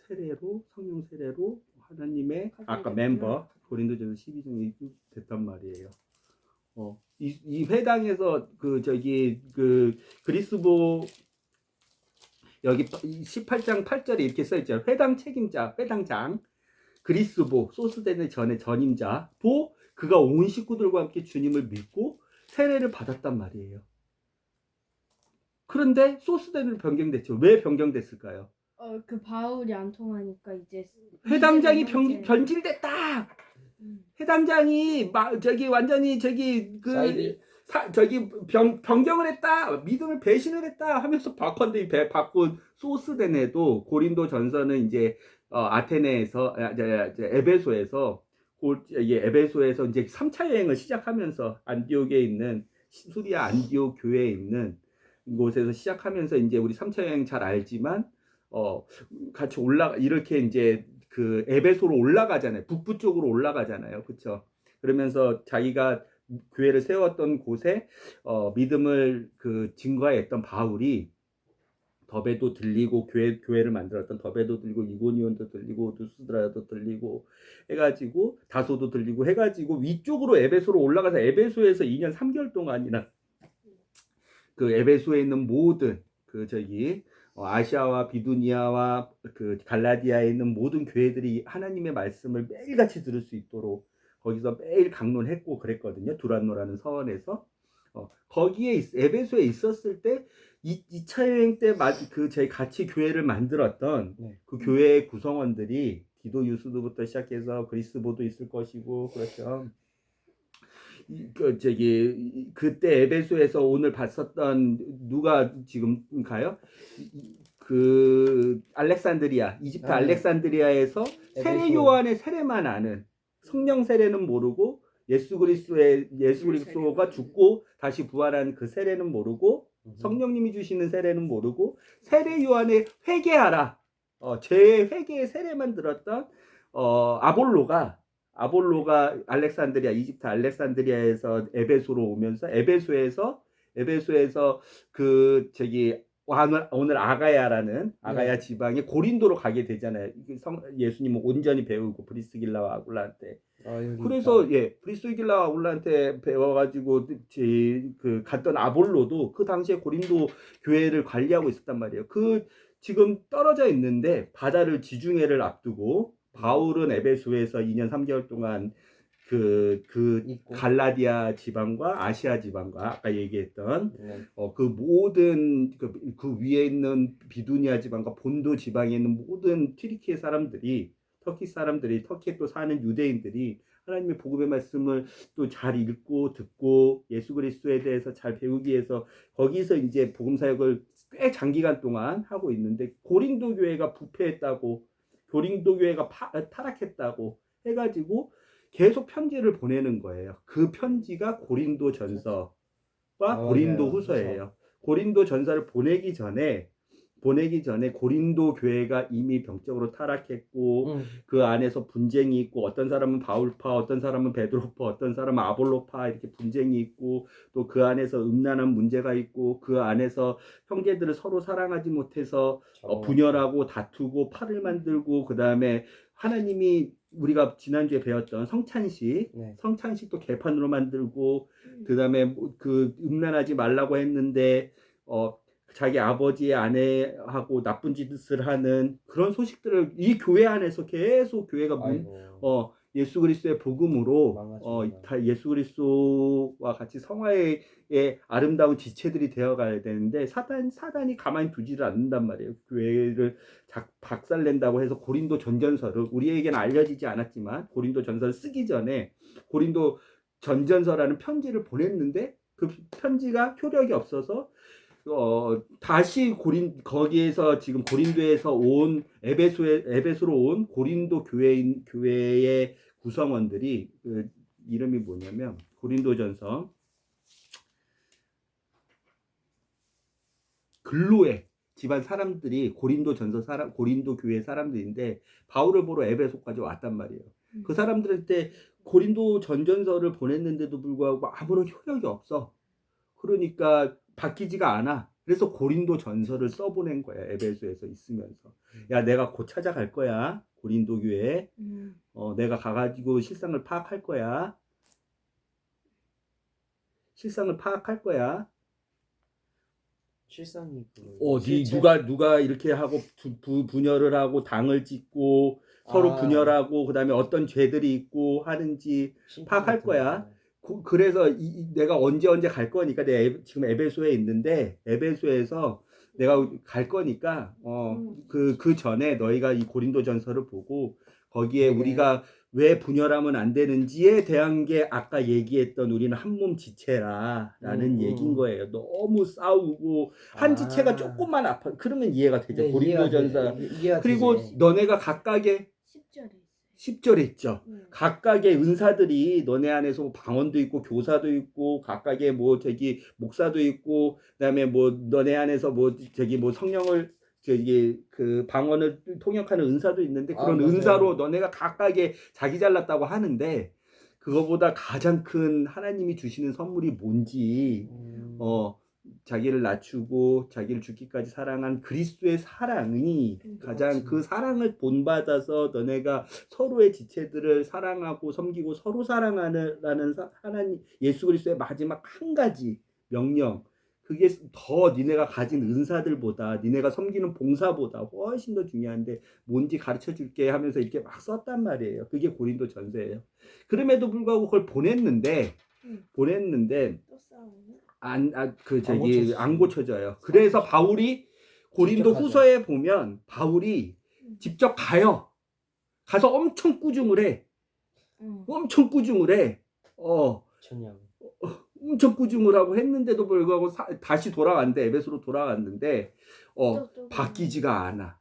세례로 성령 세례로 하나님의 아까 멤버 고린도전서 12장에 됐단 말이에요. 이 회당에서 그 그리스보 여기 18장 8절에 이렇게 써 있죠. 회당 책임자, 회당장 그리스보 소스데네 전의 전임자도 그가 온 식구들과 함께 주님을 믿고 세례를 받았단 말이에요. 그런데 소스데네로 변경됐죠. 왜 변경됐을까요? 그 바울이 안 통하니까 이제 회당장이 형제. 변질됐다. 회당장이 완전히 사이비. 변경을 했다. 믿음을 배신을 했다 하면서 바꾼 소스데네도 고린도 전서는 이제 아테네에서 에베소에서 에베소에서 이제 3차 여행을 시작하면서 안디옥에 있는 수리아 안디옥 교회에 있는 곳에서 시작하면서 이제 우리 3차 여행 잘 알지만 같이 이렇게 이제 그 에베소로 올라가잖아요. 북부 쪽으로 올라가잖아요. 그렇죠? 그러면서 자기가 교회를 세웠던 곳에 믿음을 증거했던 바울이 더베도 들리고 교회를 만들었던 더베도 들리고 이고니온도 들리고 누스드라도 들리고 해가지고 다소도 들리고 해가지고 위쪽으로 에베소로 올라가서 에베소에서 2년 3개월 동안이나 그 에베소에 있는 모든 아시아와 비두니아와 그 갈라디아에 있는 모든 교회들이 하나님의 말씀을 매일같이 들을 수 있도록 거기서 매일 강론했고 그랬거든요. 두란노라는 서원에서 거기에 에베소에 있었을 때 2차 여행 때 저희 같이 교회를 만들었던 그 교회의 구성원들이 디도 유스도부터 시작해서 그리스보도 있을 것이고 그렇죠. 그때 에베소에서 오늘 봤었던 누가 지금 가요? 그 알렉산드리아 이집트 알렉산드리아에서 세례 요한의 세례만 아는 성령 세례는 모르고 예수 그리스도가 죽고 다시 부활한 그 세례는 모르고 성령님이 주시는 세례는 모르고 세례 요한의 회개하라 죄의 회개의 세례만 들었던 아볼로가 이집트 알렉산드리아에서 에베소로 오면서 에베소에서 오늘 아가야라는 아가야 지방의 고린도로 가게 되잖아요. 예수님은 온전히 배우고 브리스길라와 아굴라한테. 그래서 브리스길라와 아굴라한테 배워가지고 갔던 아볼로도 그 당시에 고린도 교회를 관리하고 있었단 말이에요. 지금 떨어져 있는데 바다를 지중해를 앞두고 바울은 에베소에서 2년 3개월 동안 갈라디아 지방과 아시아 지방과 아까 얘기했던 그 모든 그 위에 있는 비두니아 지방과 본도 지방에 있는 모든 터키의 사람들이 터키에 또 사는 유대인들이 하나님의 복음의 말씀을 또 잘 읽고 듣고 예수 그리스도에 대해서 잘 배우기 위해서 거기서 이제 복음 사역을 꽤 장기간 동안 하고 있는데 고린도 교회가 부패했다고 고린도 교회가 타락했다고 해가지고 계속 편지를 보내는 거예요. 그 편지가 고린도 전서와 고린도 후서예요. 고린도 전서를 보내기 전에 고린도 교회가 이미 병적으로 타락했고 그 안에서 분쟁이 있고 어떤 사람은 바울파, 어떤 사람은 베드로파, 어떤 사람은 아볼로파 이렇게 분쟁이 있고 또 그 안에서 음란한 문제가 있고 그 안에서 형제들을 서로 사랑하지 못해서 분열하고 다투고 팔을 만들고 그 다음에 하나님이 우리가 지난주에 배웠던 성찬식도 개판으로 만들고 그 다음에 그 음란하지 말라고 했는데 자기 아버지의 아내하고 나쁜 짓을 하는 그런 소식들을 이 교회 안에서 계속 교회가 아이고. 예수 그리스도의 복음으로 망가집니다. 다 예수 그리스도와 같이 성화의 아름다운 지체들이 되어가야 되는데 사단이 가만히 두지를 않는단 말이에요. 교회를 박살낸다고 해서 고린도 전전서를 우리에게는 알려지지 않았지만 고린도 전서를 쓰기 전에 고린도 전전서라는 편지를 보냈는데 그 편지가 효력이 없어서 다시 거기에서 지금 고린도에서 온 에베소로 온 고린도 교회의 구성원들이 그 이름이 뭐냐면 고린도전서 글로에 집안 사람들이 고린도 교회 사람들인데 바울을 보러 에베소까지 왔단 말이에요. 그 사람들한테 고린도 전전서를 보냈는데도 불구하고 아무런 효력이 없어. 그러니까 바뀌지가 않아. 그래서 고린도 전서를 써보낸 거야. 에베소에서 있으면서. 야, 내가 곧 찾아갈 거야. 고린도 교회에. 내가 가가지고 실상을 파악할 거야. 실상을 파악할 거야. 실상이 그 누가 이렇게 하고 분열을 하고 당을 짓고 서로 분열하고 그다음에 어떤 죄들이 있고 하는지 파악할 거야. 그래서 내가 언제 갈 거니까 내가 지금 에베소에 있는데 에베소에서 내가 갈 거니까 그 전에 너희가 이 고린도전서를 보고 거기에 우리가 왜 분열하면 안 되는지에 대한 게 아까 얘기했던 우리는 한 몸 지체라라는 얘기인 거예요. 너무 싸우고 한 지체가 조금만 아파 그러면 이해가 되죠. 네, 고린도전서 이해가 그리고 되지. 너네가 각각의 10절에 있죠. 각각의 은사들이 너네 안에서 뭐 방언도 있고 교사도 있고 각각의 뭐 목사도 있고 그다음에 뭐 너네 안에서 뭐 성령을 그 방언을 통역하는 은사도 있는데 그런 맞아요. 은사로 너네가 각각의 자기 잘났다고 하는데 그거보다 가장 큰 하나님이 주시는 선물이 뭔지 자기를 낮추고 자기를 죽기까지 사랑한 그리스도의 사랑이 가장 그 사랑을 본받아서 너네가 서로의 지체들을 사랑하고 섬기고 서로 사랑하는 하나님 예수 그리스도의 마지막 한 가지 명령 그게 더 니네가 가진 은사들보다 니네가 섬기는 봉사보다 훨씬 더 중요한데 뭔지 가르쳐 줄게 하면서 이렇게 막 썼단 말이에요. 그게 고린도 전서예요. 그럼에도 불구하고 그걸 보냈는데 또 싸우네. 안 고쳐져요. 그래서 바울이 고린도 후서에 보면 바울이 직접 가서 엄청 꾸중을 해. 엄청 꾸중을 해. 천냥. 엄청 꾸중을 하고 했는데도 불구하고 다시 돌아갔는데 에베소로 돌아갔는데 바뀌지가 않아.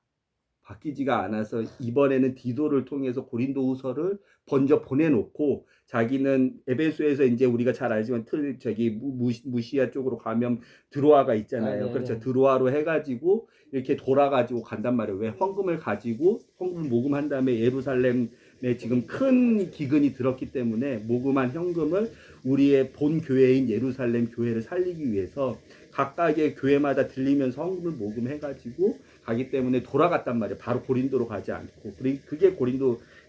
바뀌지가 않아서 이번에는 디도를 통해서 고린도 후서를 먼저 보내놓고 자기는 에베소에서 이제 우리가 잘 알지만 무시아 쪽으로 가면 드로아가 있잖아요. 그렇죠. 드로아로 해가지고 이렇게 돌아가지고 간단 말이에요. 왜 헌금을 가지고 헌금 모금한 다음에 예루살렘에 지금 큰 기근이 들었기 때문에 모금한 현금을 우리의 본 교회인 예루살렘 교회를 살리기 위해서 각각의 교회마다 들리면서 헌금을 모금해가지고 가기 때문에 돌아갔단 말이에요. 바로 고린도로 가지 않고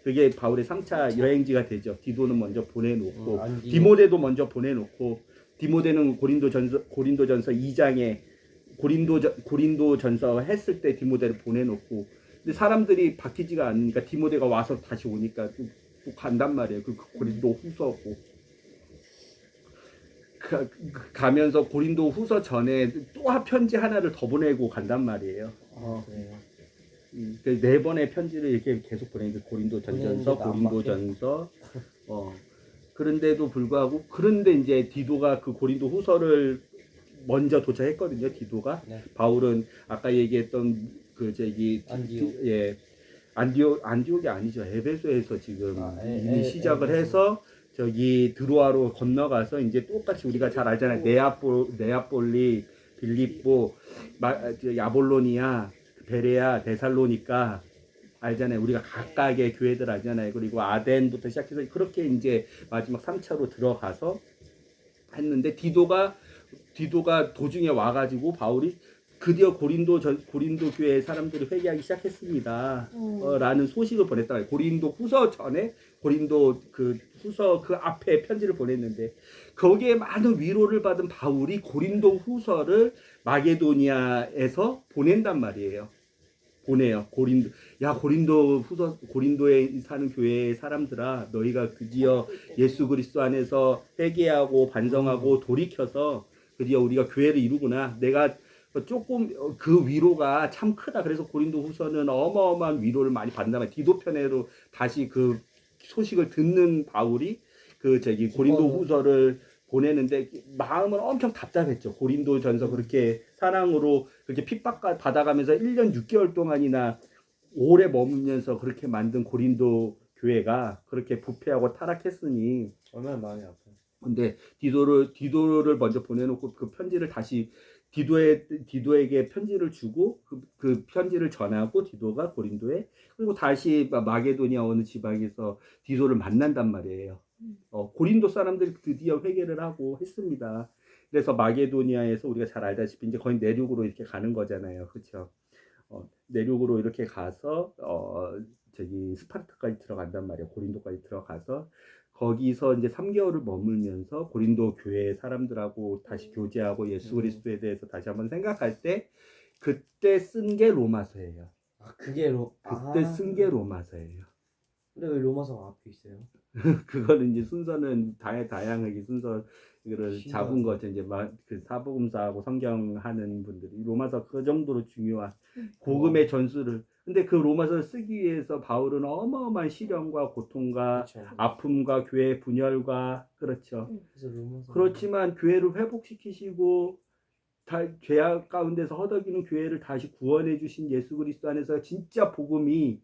그게 바울의 3차 여행지가 되죠. 디도는 먼저 보내놓고 디모데도 먼저 보내놓고 디모데는 고린도전서 2장에 고린도전서 했을 때 디모데를 보내놓고 근데 사람들이 바뀌지가 않으니까 디모데가 와서 다시 오니까 또 간단 말이에요. 그 고린도 후서고 가면서 고린도 후서 전에 또 편지 하나를 더 보내고 간단 말이에요. 그래요. 네 번의 편지를 이렇게 계속 보내니까 고린도 전전서, 고린도 전서. 그런데도 불구하고 그런데 이제 디도가 그 고린도 후서를 먼저 도착했거든요. 디도가. 네. 바울은 아까 얘기했던 안디옥이 아니죠. 에베소에서 지금 이미 시작을 해서 드로아로 건너가서 이제 똑같이 우리가 잘 알잖아요. 네아폴리, 빌립보, 야볼로니아, 베레아, 데살로니가 알잖아요. 우리가 각각의 교회들 알잖아요. 그리고 아덴부터 시작해서 그렇게 이제 마지막 3차로 들어가서 했는데 디도가 도중에 와가지고 바울이 드디어 고린도 교회 사람들이 회개하기 시작했습니다. 라는 소식을 보냈다. 고린도 후서 전에 고린도 그 후서 그 앞에 편지를 보냈는데 거기에 많은 위로를 받은 바울이 고린도 후서를 마게도니아에서 보낸단 말이에요. 보내요. 고린도 후서, 고린도에 사는 교회의 사람들아, 너희가 드디어 예수 그리스도 안에서 회개하고 반성하고 돌이켜서 드디어 우리가 교회를 이루구나. 내가 조금 그 위로가 참 크다. 그래서 고린도 후서는 어마어마한 위로를 많이 받는다. 디도 편에로 다시 그 소식을 듣는 바울이 고린도 후서를 보내는데 마음은 엄청 답답했죠. 고린도 전서 그렇게 사랑으로 그렇게 핍박 받아가면서 1년 6개월 동안이나 오래 머물면서 그렇게 만든 고린도 교회가 그렇게 부패하고 타락했으니 얼마나 마음이 아파요. 근데 디도를 먼저 보내놓고 그 편지를 다시 디도에게 편지를 주고 그 편지를 전하고 디도가 고린도에 그리고 다시 마게도니아 어느 지방에서 디도를 만난단 말이에요. 고린도 사람들이 드디어 회개를 하고 했습니다. 그래서 마게도니아에서 우리가 잘 알다시피 이제 거의 내륙으로 이렇게 가는 거잖아요. 그렇죠? 내륙으로 이렇게 가서 스파르타까지 들어간단 말이에요. 고린도까지 들어가서 거기서 이제 3개월을 머물면서 고린도 교회 사람들하고 다시 교제하고 예수 그리스도에 대해서 다시 한번 생각할 때 그때 쓴 게 로마서예요. 그게 그때 쓴 게 로마서예요. 근데 왜 로마서가 앞에 있어요? 그거는 이제 순서는 다양하게 순서를 잡은 거죠. 이제 그 사복음서하고 성경 하는 분들이 로마서 그 정도로 중요한 복음의 전수를. 근데 그 로마서를 쓰기 위해서 바울은 어마어마한 시련과 고통과 그렇죠. 아픔과 교회의 분열과 그렇죠. 그래서 로마서. 그렇지만 교회를 회복시키시고 죄악 가운데서 허덕이는 교회를 다시 구원해 주신 예수 그리스도 안에서 진짜 복음이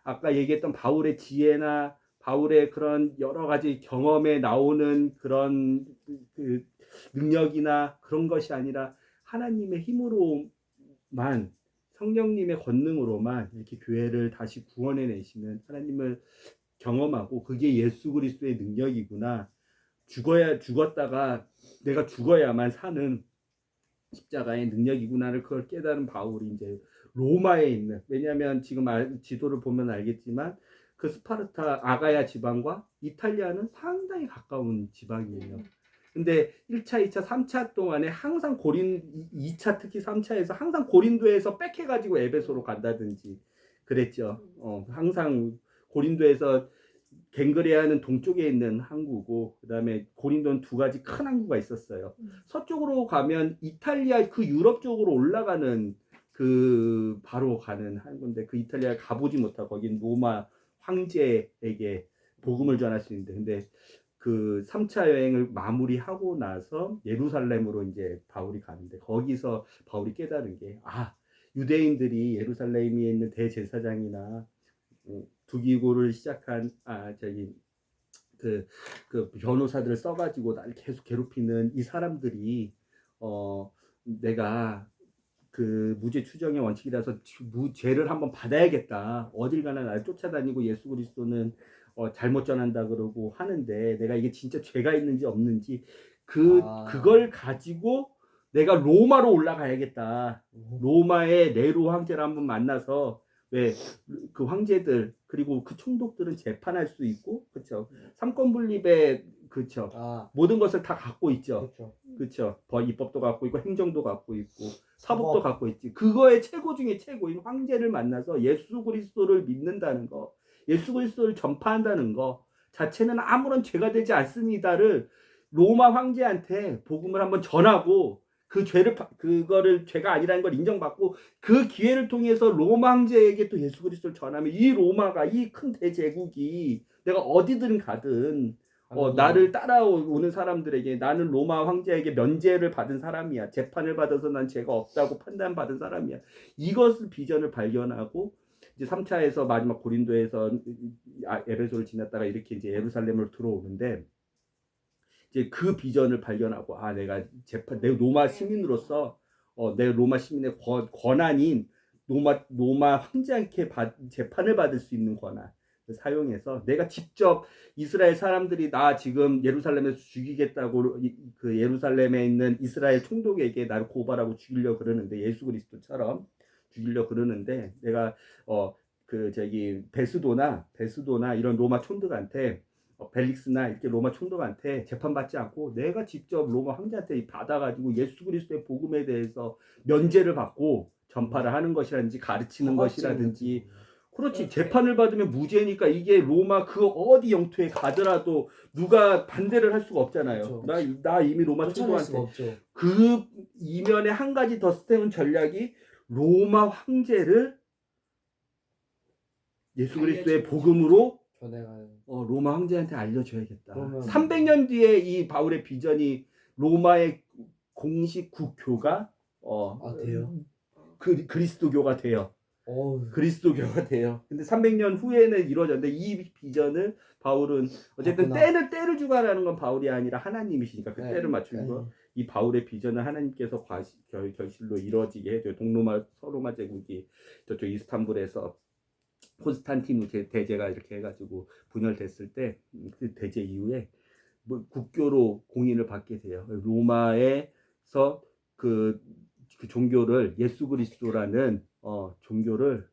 아까 얘기했던 바울의 지혜나 바울의 그런 여러 가지 경험에 나오는 그런 그 능력이나 그런 것이 아니라 하나님의 힘으로만 성령님의 권능으로만 이렇게 교회를 다시 구원해 내시는 하나님을 경험하고 그게 예수 그리스도의 능력이구나. 죽었다가 내가 죽어야만 사는 십자가의 능력이구나를 그걸 깨달은 바울이 이제 로마에 있는, 왜냐하면 지금 지도를 보면 알겠지만 그 스파르타 아가야 지방과 이탈리아는 상당히 가까운 지방이에요. 근데 1차, 2차, 3차 동안에 항상 2차 특히 3차에서 항상 고린도에서 빽해가지고 에베소로 간다든지 그랬죠. 항상 고린도에서 갱그레아는 동쪽에 있는 항구고 그다음에 고린도는 두 가지 큰 항구가 있었어요. 서쪽으로 가면 이탈리아 그 유럽 쪽으로 올라가는 그 바로 가는 항구인데 그 이탈리아에 가보지 못하고 거긴 로마 황제에게 복음을 전할 수 있는데 근데 그 3차 여행을 마무리하고 나서 예루살렘으로 이제 바울이 가는데 거기서 바울이 깨달은 게 유대인들이 예루살렘에 있는 대제사장이나 두기고를 시작한 그 변호사들을 써가지고 나를 계속 괴롭히는 이 사람들이 내가 그 무죄 추정의 원칙이라서 죄를 한번 받아야겠다. 어딜 가나 나를 쫓아다니고 예수 그리스도는 잘못 전한다 그러고 하는데 내가 이게 진짜 죄가 있는지 없는지 그걸 가지고 내가 로마로 올라가야겠다. 로마의 네로 황제를 한번 만나서 왜 그 황제들 그리고 그 총독들은 재판할 수 있고 그렇죠. 삼권 분립에 그렇죠. 모든 것을 다 갖고 있죠. 그렇죠. 입법도 갖고 있고 행정도 갖고 있고 사법도 갖고 있지. 그거의 최고 중에 최고인 황제를 만나서 예수 그리스도를 믿는다는 거, 예수 그리스도를 전파한다는 거 자체는 아무런 죄가 되지 않습니다를 로마 황제한테 복음을 한번 전하고 그거를 죄가 아니라는 걸 인정받고 그 기회를 통해서 로마 황제에게 또 예수 그리스도를 전하면 이 로마가 이 큰 대제국이 내가 어디든 가든 나를 따라오는 사람들에게 나는 로마 황제에게 면제를 받은 사람이야. 재판을 받아서 난 죄가 없다고 판단받은 사람이야. 이것을 비전을 발견하고 이제 3차에서 마지막 고린도에서 에베소를 지났다가 이렇게 이제 예루살렘으로 들어오는데 이제 그 비전을 발견하고 내가 내 로마 시민으로서 내 로마 시민의 권한인 로마 황제한테 재판을 받을 수 있는 권한 사용해서 내가 직접 이스라엘 사람들이 나 지금 예루살렘에서 죽이겠다고 그 예루살렘에 있는 이스라엘 총독에게 나를 고발하고 죽이려고 그러는데 예수 그리스도처럼 죽이려고 그러는데 내가 그 저기 베스도나 이런 로마 총독한테 벨릭스나 이렇게 로마 총독한테 재판받지 않고 내가 직접 로마 황제한테 받아가지고 예수 그리스도의 복음에 대해서 면제를 받고 전파를 하는 것이라든지 가르치는 것이라든지 그렇지. 재판을 받으면 무죄니까 이게 로마 그 어디 영토에 가더라도 누가 반대를 할 수가 없잖아요. 그렇죠. 나 이미 로마 쫓아낼 수가 총독한테 없죠. 그 이면에 한 가지 더 세운 전략이 로마 황제를 예수 그리스도의 알려줘야지. 복음으로 전해가는. 로마 황제한테 알려줘야겠다. 그러면- 300년 뒤에 이 바울의 비전이 로마의 공식 국교가 돼요? 그리스도교가 돼요. 어우. 그리스도교가 돼요. 근데 300년 후에는 이루어졌는데 이 비전을 바울은 어쨌든 그렇구나. 때를 주관하는 건 바울이 아니라 하나님이시니까 그 네. 때를 맞추는 거. 이 바울의 비전을 하나님께서 결실로 이루어지게 해줘요. 동로마 서로마 제국이 저쪽 이스탄불에서 콘스탄티누 대제가 이렇게 해가지고 분열됐을 때 그 대제 이후에 뭐 국교로 공인을 받게 돼요. 로마에서 그 종교를 예수 그리스도라는 종교를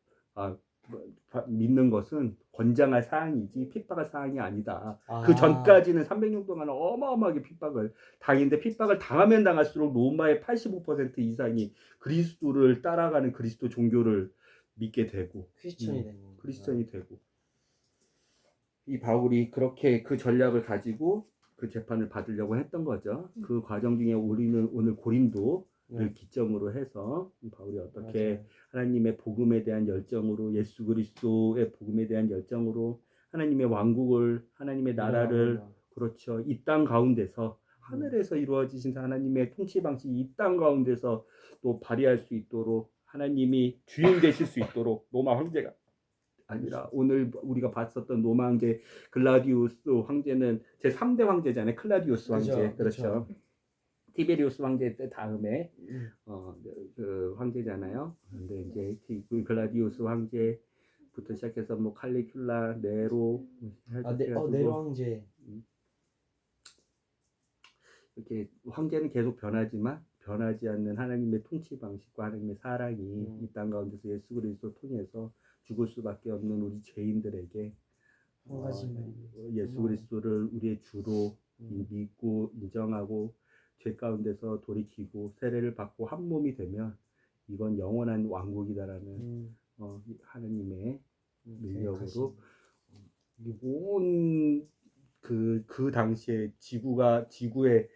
믿는 것은 권장할 사항이지 핍박할 사항이 아니다. 그 전까지는 300년 동안 어마어마하게 핍박을 당했는데 핍박을 당하면 당할수록 로마의 85% 이상이 그리스도를 따라가는 그리스도 종교를 믿게 되고 크리스천이 되는 거예요. 크리스천이 되고 이 바울이 그렇게 그 전략을 가지고 그 재판을 받으려고 했던 거죠. 그 과정 중에 우리는 오늘 고린도를 기점으로 해서 바울이 어떻게 맞아요. 하나님의 복음에 대한 열정으로 예수 그리스도의 복음에 대한 열정으로 하나님의 왕국을 하나님의 나라를 그렇죠. 이 땅 가운데서 하늘에서 이루어지신 하나님의 통치 방식이 이 땅 가운데서 또 발휘할 수 있도록 하나님이 주인 되실 수 있도록 로마 황제가 아니라 오늘 우리가 봤었던 로마 황제 글라디우스 황제는 제 3대 황제잖아요. 클라디우스 황제. 그렇죠. 티베리우스 황제 때 다음에 그 황제잖아요. 근데 이제 글라디우스 황제부터 시작해서 뭐 칼리큘라, 네로 네로 황제. 이렇게 황제는 계속 변하지만 변하지 않는 하나님의 통치 방식과 하나님의 사랑이 이 땅 가운데서 예수 그리스도 통해서 죽을 수밖에 없는 우리 죄인들에게 예수 그리스도를 우리의 주로 믿고 인정하고 죄 가운데서 돌이키고 세례를 받고 한 몸이 되면 이건 영원한 왕국이다라는 하나님의 능력으로 온 그 당시에 지구에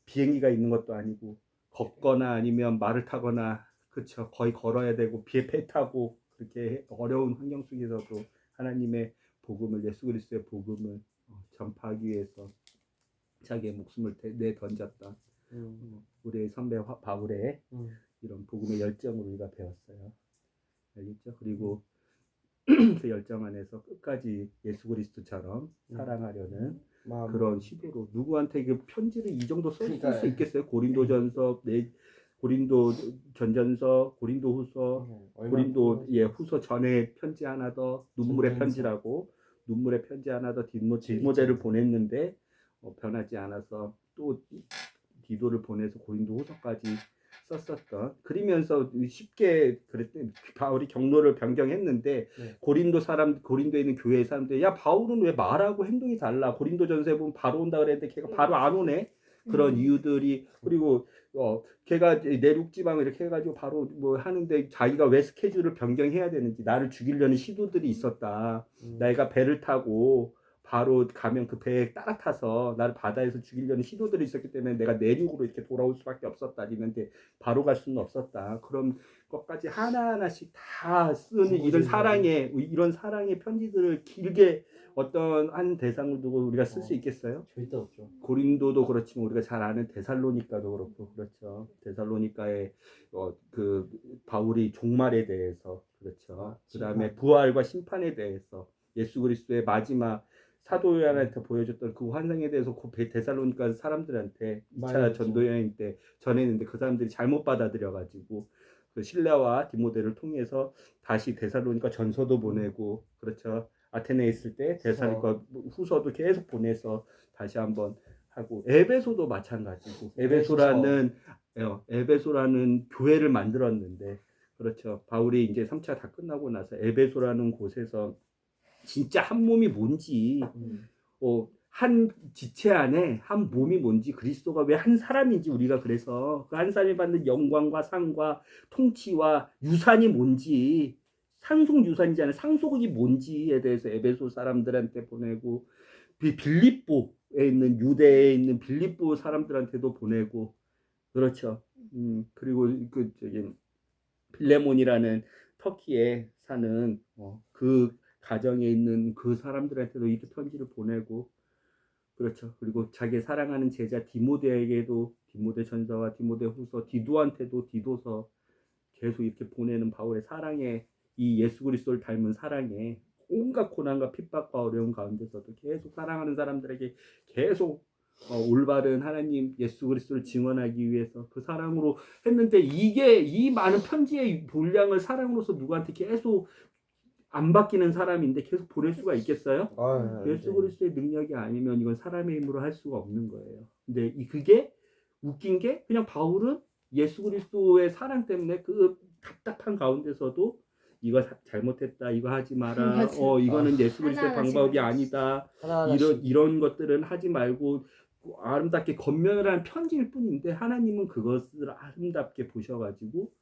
비행기가 있는 것도 아니고 걷거나 아니면 말을 타거나 그렇죠. 거의 걸어야 되고 배 타고 그렇게 어려운 환경 속에서도 하나님의 복음을 예수 그리스도의 복음을 전파하기 위해서 자기의 목숨을 내던졌던 우리의 선배 바울의 이런 복음의 열정을 우리가 배웠어요. 알겠죠? 그리고 그 열정 안에서 끝까지 예수 그리스도처럼 사랑하려는 그런 시도로 누구한테 그 편지를 이 정도 쓸 수 있겠어요? 고린도전서, 고린도 전전서, 고린도 후서, 고린도 후서 전에 편지 하나 더 눈물의 편지라고 눈물의 편지 하나 더 디모데를 보냈는데 변하지 않아서 또 디도를 보내서 고린도 후서까지 썼었던 그러면서 쉽게 그랬더니 바울이 경로를 변경했는데 고린도에 있는 교회 사람들 야 바울은 왜 말하고 행동이 달라 고린도전서에 보면 바로 온다 그랬는데 걔가 바로 안 오네 그런 이유들이 그리고 걔가 내륙 지방 이렇게 해가지고 바로 뭐 하는데 자기가 왜 스케줄을 변경해야 되는지 나를 죽이려는 시도들이 있었다 내가 배를 타고 바로 가면 그 배에 따라타서 나를 바다에서 죽이려는 시도들이 있었기 때문에 내가 내륙으로 이렇게 돌아올 수밖에 없었다. 이런데 바로 갈 수는 없었다. 그런 것까지 하나하나씩 다 쓰는 이런 사랑의 편지들을 길게 어떤 한 대상을 두고 우리가 쓸 수 있겠어요? 절대 없죠. 고린도도 그렇지만 우리가 잘 아는 데살로니가도 그렇고 그렇죠. 데살로니가의 그 바울이 종말에 대해서 그렇죠. 그다음에 부활과 심판에 대해서 예수 그리스도의 마지막 사도 요한한테 보여줬던 그 환상에 대해서 데살로니가 사람들한테 2차 전도 여행 때 전했는데 그 사람들이 잘못 받아들여가지고 그 실라와 디모데를 통해서 다시 데살로니가 전서도 보내고 그렇죠. 아테네에 있을 때 데살로니가 후서도 계속 보내서 다시 한번 하고 에베소도 마찬가지고 에베소라는 교회를 만들었는데 그렇죠. 바울이 이제 3차 다 끝나고 나서 에베소라는 곳에서 진짜 한 몸이 뭔지, 한 지체 안에 한 몸이 뭔지, 그리스도가 왜 한 사람인지, 우리가 그래서 그 한 사람이 받는 영광과 상과 통치와 유산이 뭔지, 상속 유산이잖아요. 상속이 뭔지에 대해서 에베소 사람들한테 보내고, 빌립보에 있는 유대에 있는 빌립보 사람들한테도 보내고, 그렇죠. 그리고 그 저기 빌레몬이라는 터키에 사는 그 가정에 있는 그 사람들한테도 이렇게 편지를 보내고, 그렇죠. 그리고 자기 사랑하는 제자 디모데에게도 디모데 전서와 디모데 후서, 디도한테도 디도서 계속 이렇게 보내는 바울의 사랑에, 이 예수 그리스도를 닮은 사랑에 온갖 고난과 핍박과 어려움 가운데서도 계속 사랑하는 사람들에게 계속 올바른 하나님 예수 그리스도를 증언하기 위해서 그 사랑으로 했는데, 이게 이 많은 편지의 분량을 사랑으로서 누구한테 계속 안 바뀌는 사람인데 계속 보낼 수가 있겠어요? 예수 그리스도의 능력이 아니면 이건 사람의 힘으로 할 수가 없는 거예요. 근데 그게 웃긴 게, 그냥 바울은 예수 그리스도의 사랑 때문에 그 답답한 가운데서도 이거 잘못했다, 이거 하지 마라, 이거는 예수 그리스도의 방법이 아니다, 이런 것들은 하지 말고 아름답게 권면을 하는 편지일 뿐인데, 하나님은 그것을 아름답게 보셔가지고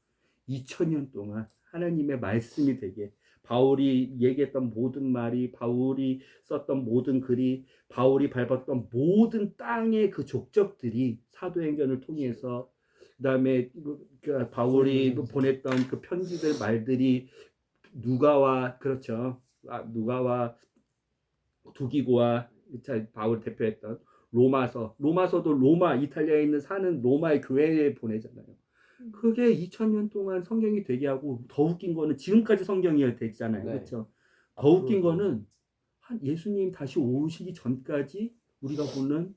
2000년 동안 하나님의 말씀이 되게, 바울이 얘기했던 모든 말이, 바울이 썼던 모든 글이, 바울이 밟았던 모든 땅의 그 족적들이 사도행전을 통해서, 그다음에 바울이 보냈던 그 편지들 말들이, 누가와, 그렇죠, 누가와 두기고와 바울 대표했던 로마서도 로마, 이탈리아에 있는 사는 로마의 교회에 보내잖아요. 그게 2000년 동안 성경이 되게 하고, 더 웃긴 거는 지금까지 성경이 되잖아요. 네. 그렇죠? 더 웃긴 거는 한 예수님 다시 오시기 전까지 우리가 보는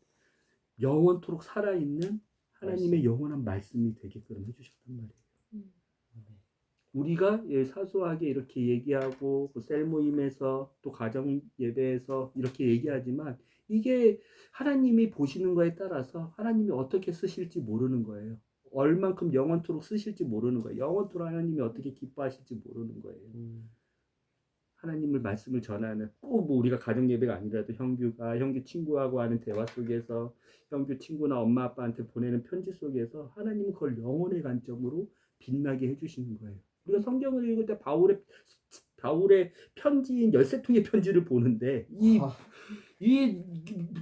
영원토록 살아있는 하나님의 영원한 말씀이 되게끔 해주셨단 말이에요. 우리가 사소하게 이렇게 얘기하고, 셀 모임에서 또 가정 예배에서 이렇게 얘기하지만, 이게 하나님이 보시는 거에 따라서 하나님이 어떻게 쓰실지 모르는 거예요. 얼만큼 영원토록 쓰실지 모르는 거예요. 영원토록 하나님이 어떻게 기뻐하실지 모르는 거예요. 하나님을 말씀을 전하는, 꼭 뭐 우리가 가정 예배가 아니라도 형규 친구하고 하는 대화 속에서, 형규 친구나 엄마 아빠한테 보내는 편지 속에서 하나님은 그걸 영혼의 관점으로 빛나게 해주시는 거예요. 우리가 성경을 읽을 때 바울의 편지인 13통의 편지를 보는데, 이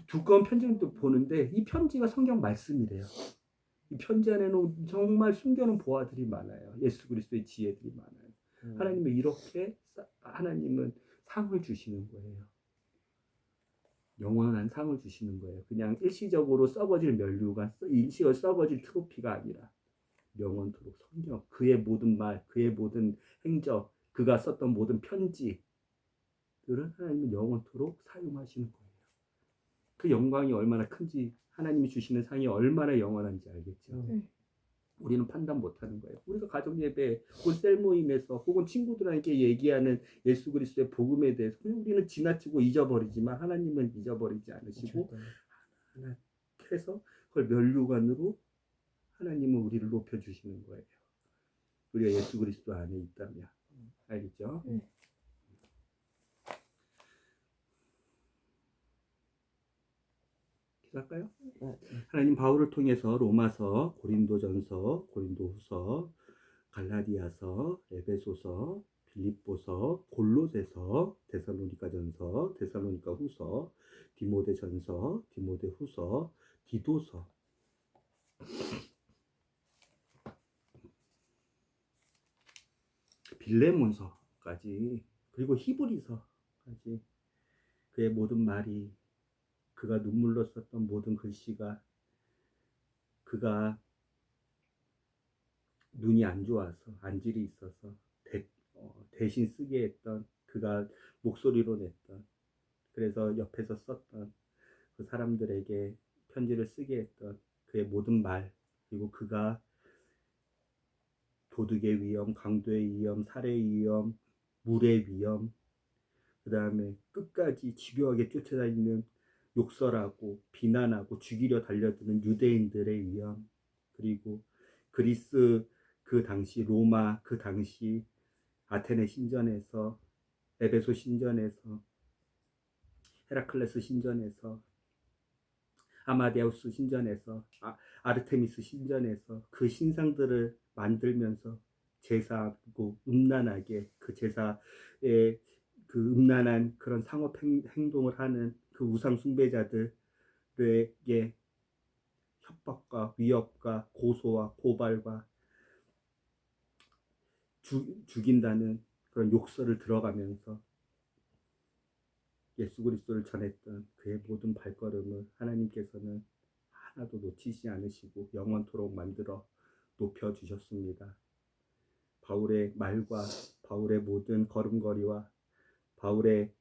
두꺼운 편지를 또 보는데, 이 편지가 성경 말씀이래요. 이 편지 안에는 정말 숨겨놓은 보화들이 많아요. 예수 그리스도의 지혜들이 많아요. 하나님은 이렇게, 하나님은 상을 주시는 거예요. 영원한 상을 주시는 거예요. 그냥 일시적으로 썩어질 면류관, 일시적으로 썩어질 트로피가 아니라 영원토록 성경, 그의 모든 말, 그의 모든 행적, 그가 썼던 모든 편지들은 하나님은 영원토록 사용하시는 거예요. 그 영광이 얼마나 큰지, 하나님이 주시는 상이 얼마나 영원한지 알겠죠. 우리는 판단 못하는 거예요. 우리가 가정예배, 혹은 셀 모임에서, 혹은 친구들에게 얘기하는 예수 그리스도의 복음에 대해서 그냥 우리는 지나치고 잊어버리지만, 하나님은 잊어버리지 않으시고 하나 해서 그걸 면류관으로 하나님은 우리를 높여주시는 거예요. 우리가 예수 그리스도 안에 있다면. 알겠죠? 기도할까요? 하나님, 바울을 통해서 로마서, 고린도전서, 고린도후서, 갈라디아서, 에베소서, 빌립보서, 골로새서, 데살로니가전서, 데살로니가후서, 디모데전서, 디모데후서, 디도서, 빌레몬서까지, 그리고 히브리서까지, 그의 모든 말이, 그가 눈물로 썼던 모든 글씨가, 그가 눈이 안 좋아서, 안질이 있어서 대신 쓰게 했던, 그가 목소리로 냈던, 그래서 옆에서 썼던 그 사람들에게 편지를 쓰게 했던 그의 모든 말, 그리고 그가 도둑의 위험, 강도의 위험, 살해의 위험, 물의 위험, 그 다음에 끝까지 집요하게 쫓아다니는, 욕설하고 비난하고 죽이려 달려드는 유대인들의 위험, 그리고 그리스 그 당시 로마, 그 당시 아테네 신전에서, 에베소 신전에서, 헤라클레스 신전에서, 아마데우스 신전에서, 아르테미스 신전에서 그 신상들을 만들면서 제사하고 음란하게 그 제사에 그 음란한 그런 상업 행동을 하는 그 우상 숭배자들에게 협박과 위협과 고소와 고발과 죽인다는 그런 욕설을 들어가면서 예수 그리스도를 전했던 그의 모든 발걸음을 하나님께서는 하나도 놓치지 않으시고 영원토록 만들어 높여 주셨습니다. 바울의 말과 바울의 모든 걸음걸이와 바울의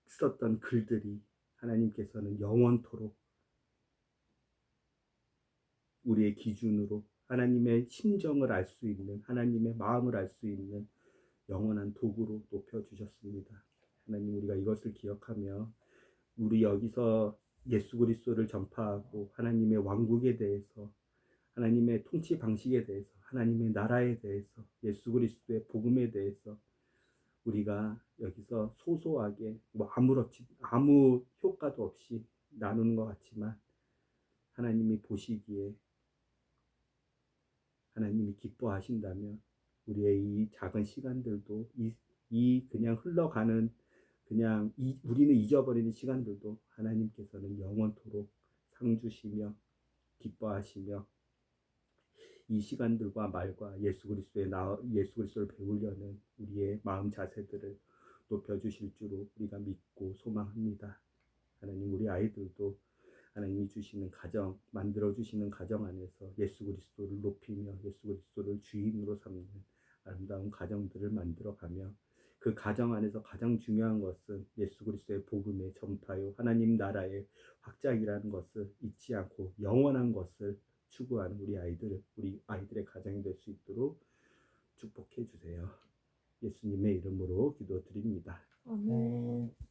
썼던 글들이 하나님께서는 영원토록 우리의 기준으로 하나님의 심정을 알 수 있는, 하나님의 마음을 알 수 있는 영원한 도구로 높여 주셨습니다. 하나님, 우리가 이것을 기억하며 우리 여기서 예수 그리스도를 전파하고 하나님의 왕국에 대해서, 하나님의 통치 방식에 대해서, 하나님의 나라에 대해서, 예수 그리스도의 복음에 대해서 우리가 여기서 소소하게 아무 효과도 없이 나누는 것 같지만 하나님이 보시기에 하나님이 기뻐하신다면 우리의 이 작은 시간들도 이 그냥 흘러가는 그냥 우리는 잊어버리는 시간들도 하나님께서는 영원토록 상 주시며 기뻐하시며 이 시간들과 말과 예수 그리스도를 배우려는 우리의 마음 자세들을 높여주실 줄로 우리가 믿고 소망합니다. 하나님, 우리 아이들도 하나님이 주시는 가정, 만들어주시는 가정 안에서 예수 그리스도를 높이며 예수 그리스도를 주인으로 삼는 아름다운 가정들을 만들어가며 그 가정 안에서 가장 중요한 것은 예수 그리스도의 복음의 전파요 하나님 나라의 확장이라는 것을 잊지 않고 영원한 것을 추구하는 우리 아이들의 가정이 될 수 있도록 축복해 주세요. 예수님의 이름으로 기도드립니다. 아멘.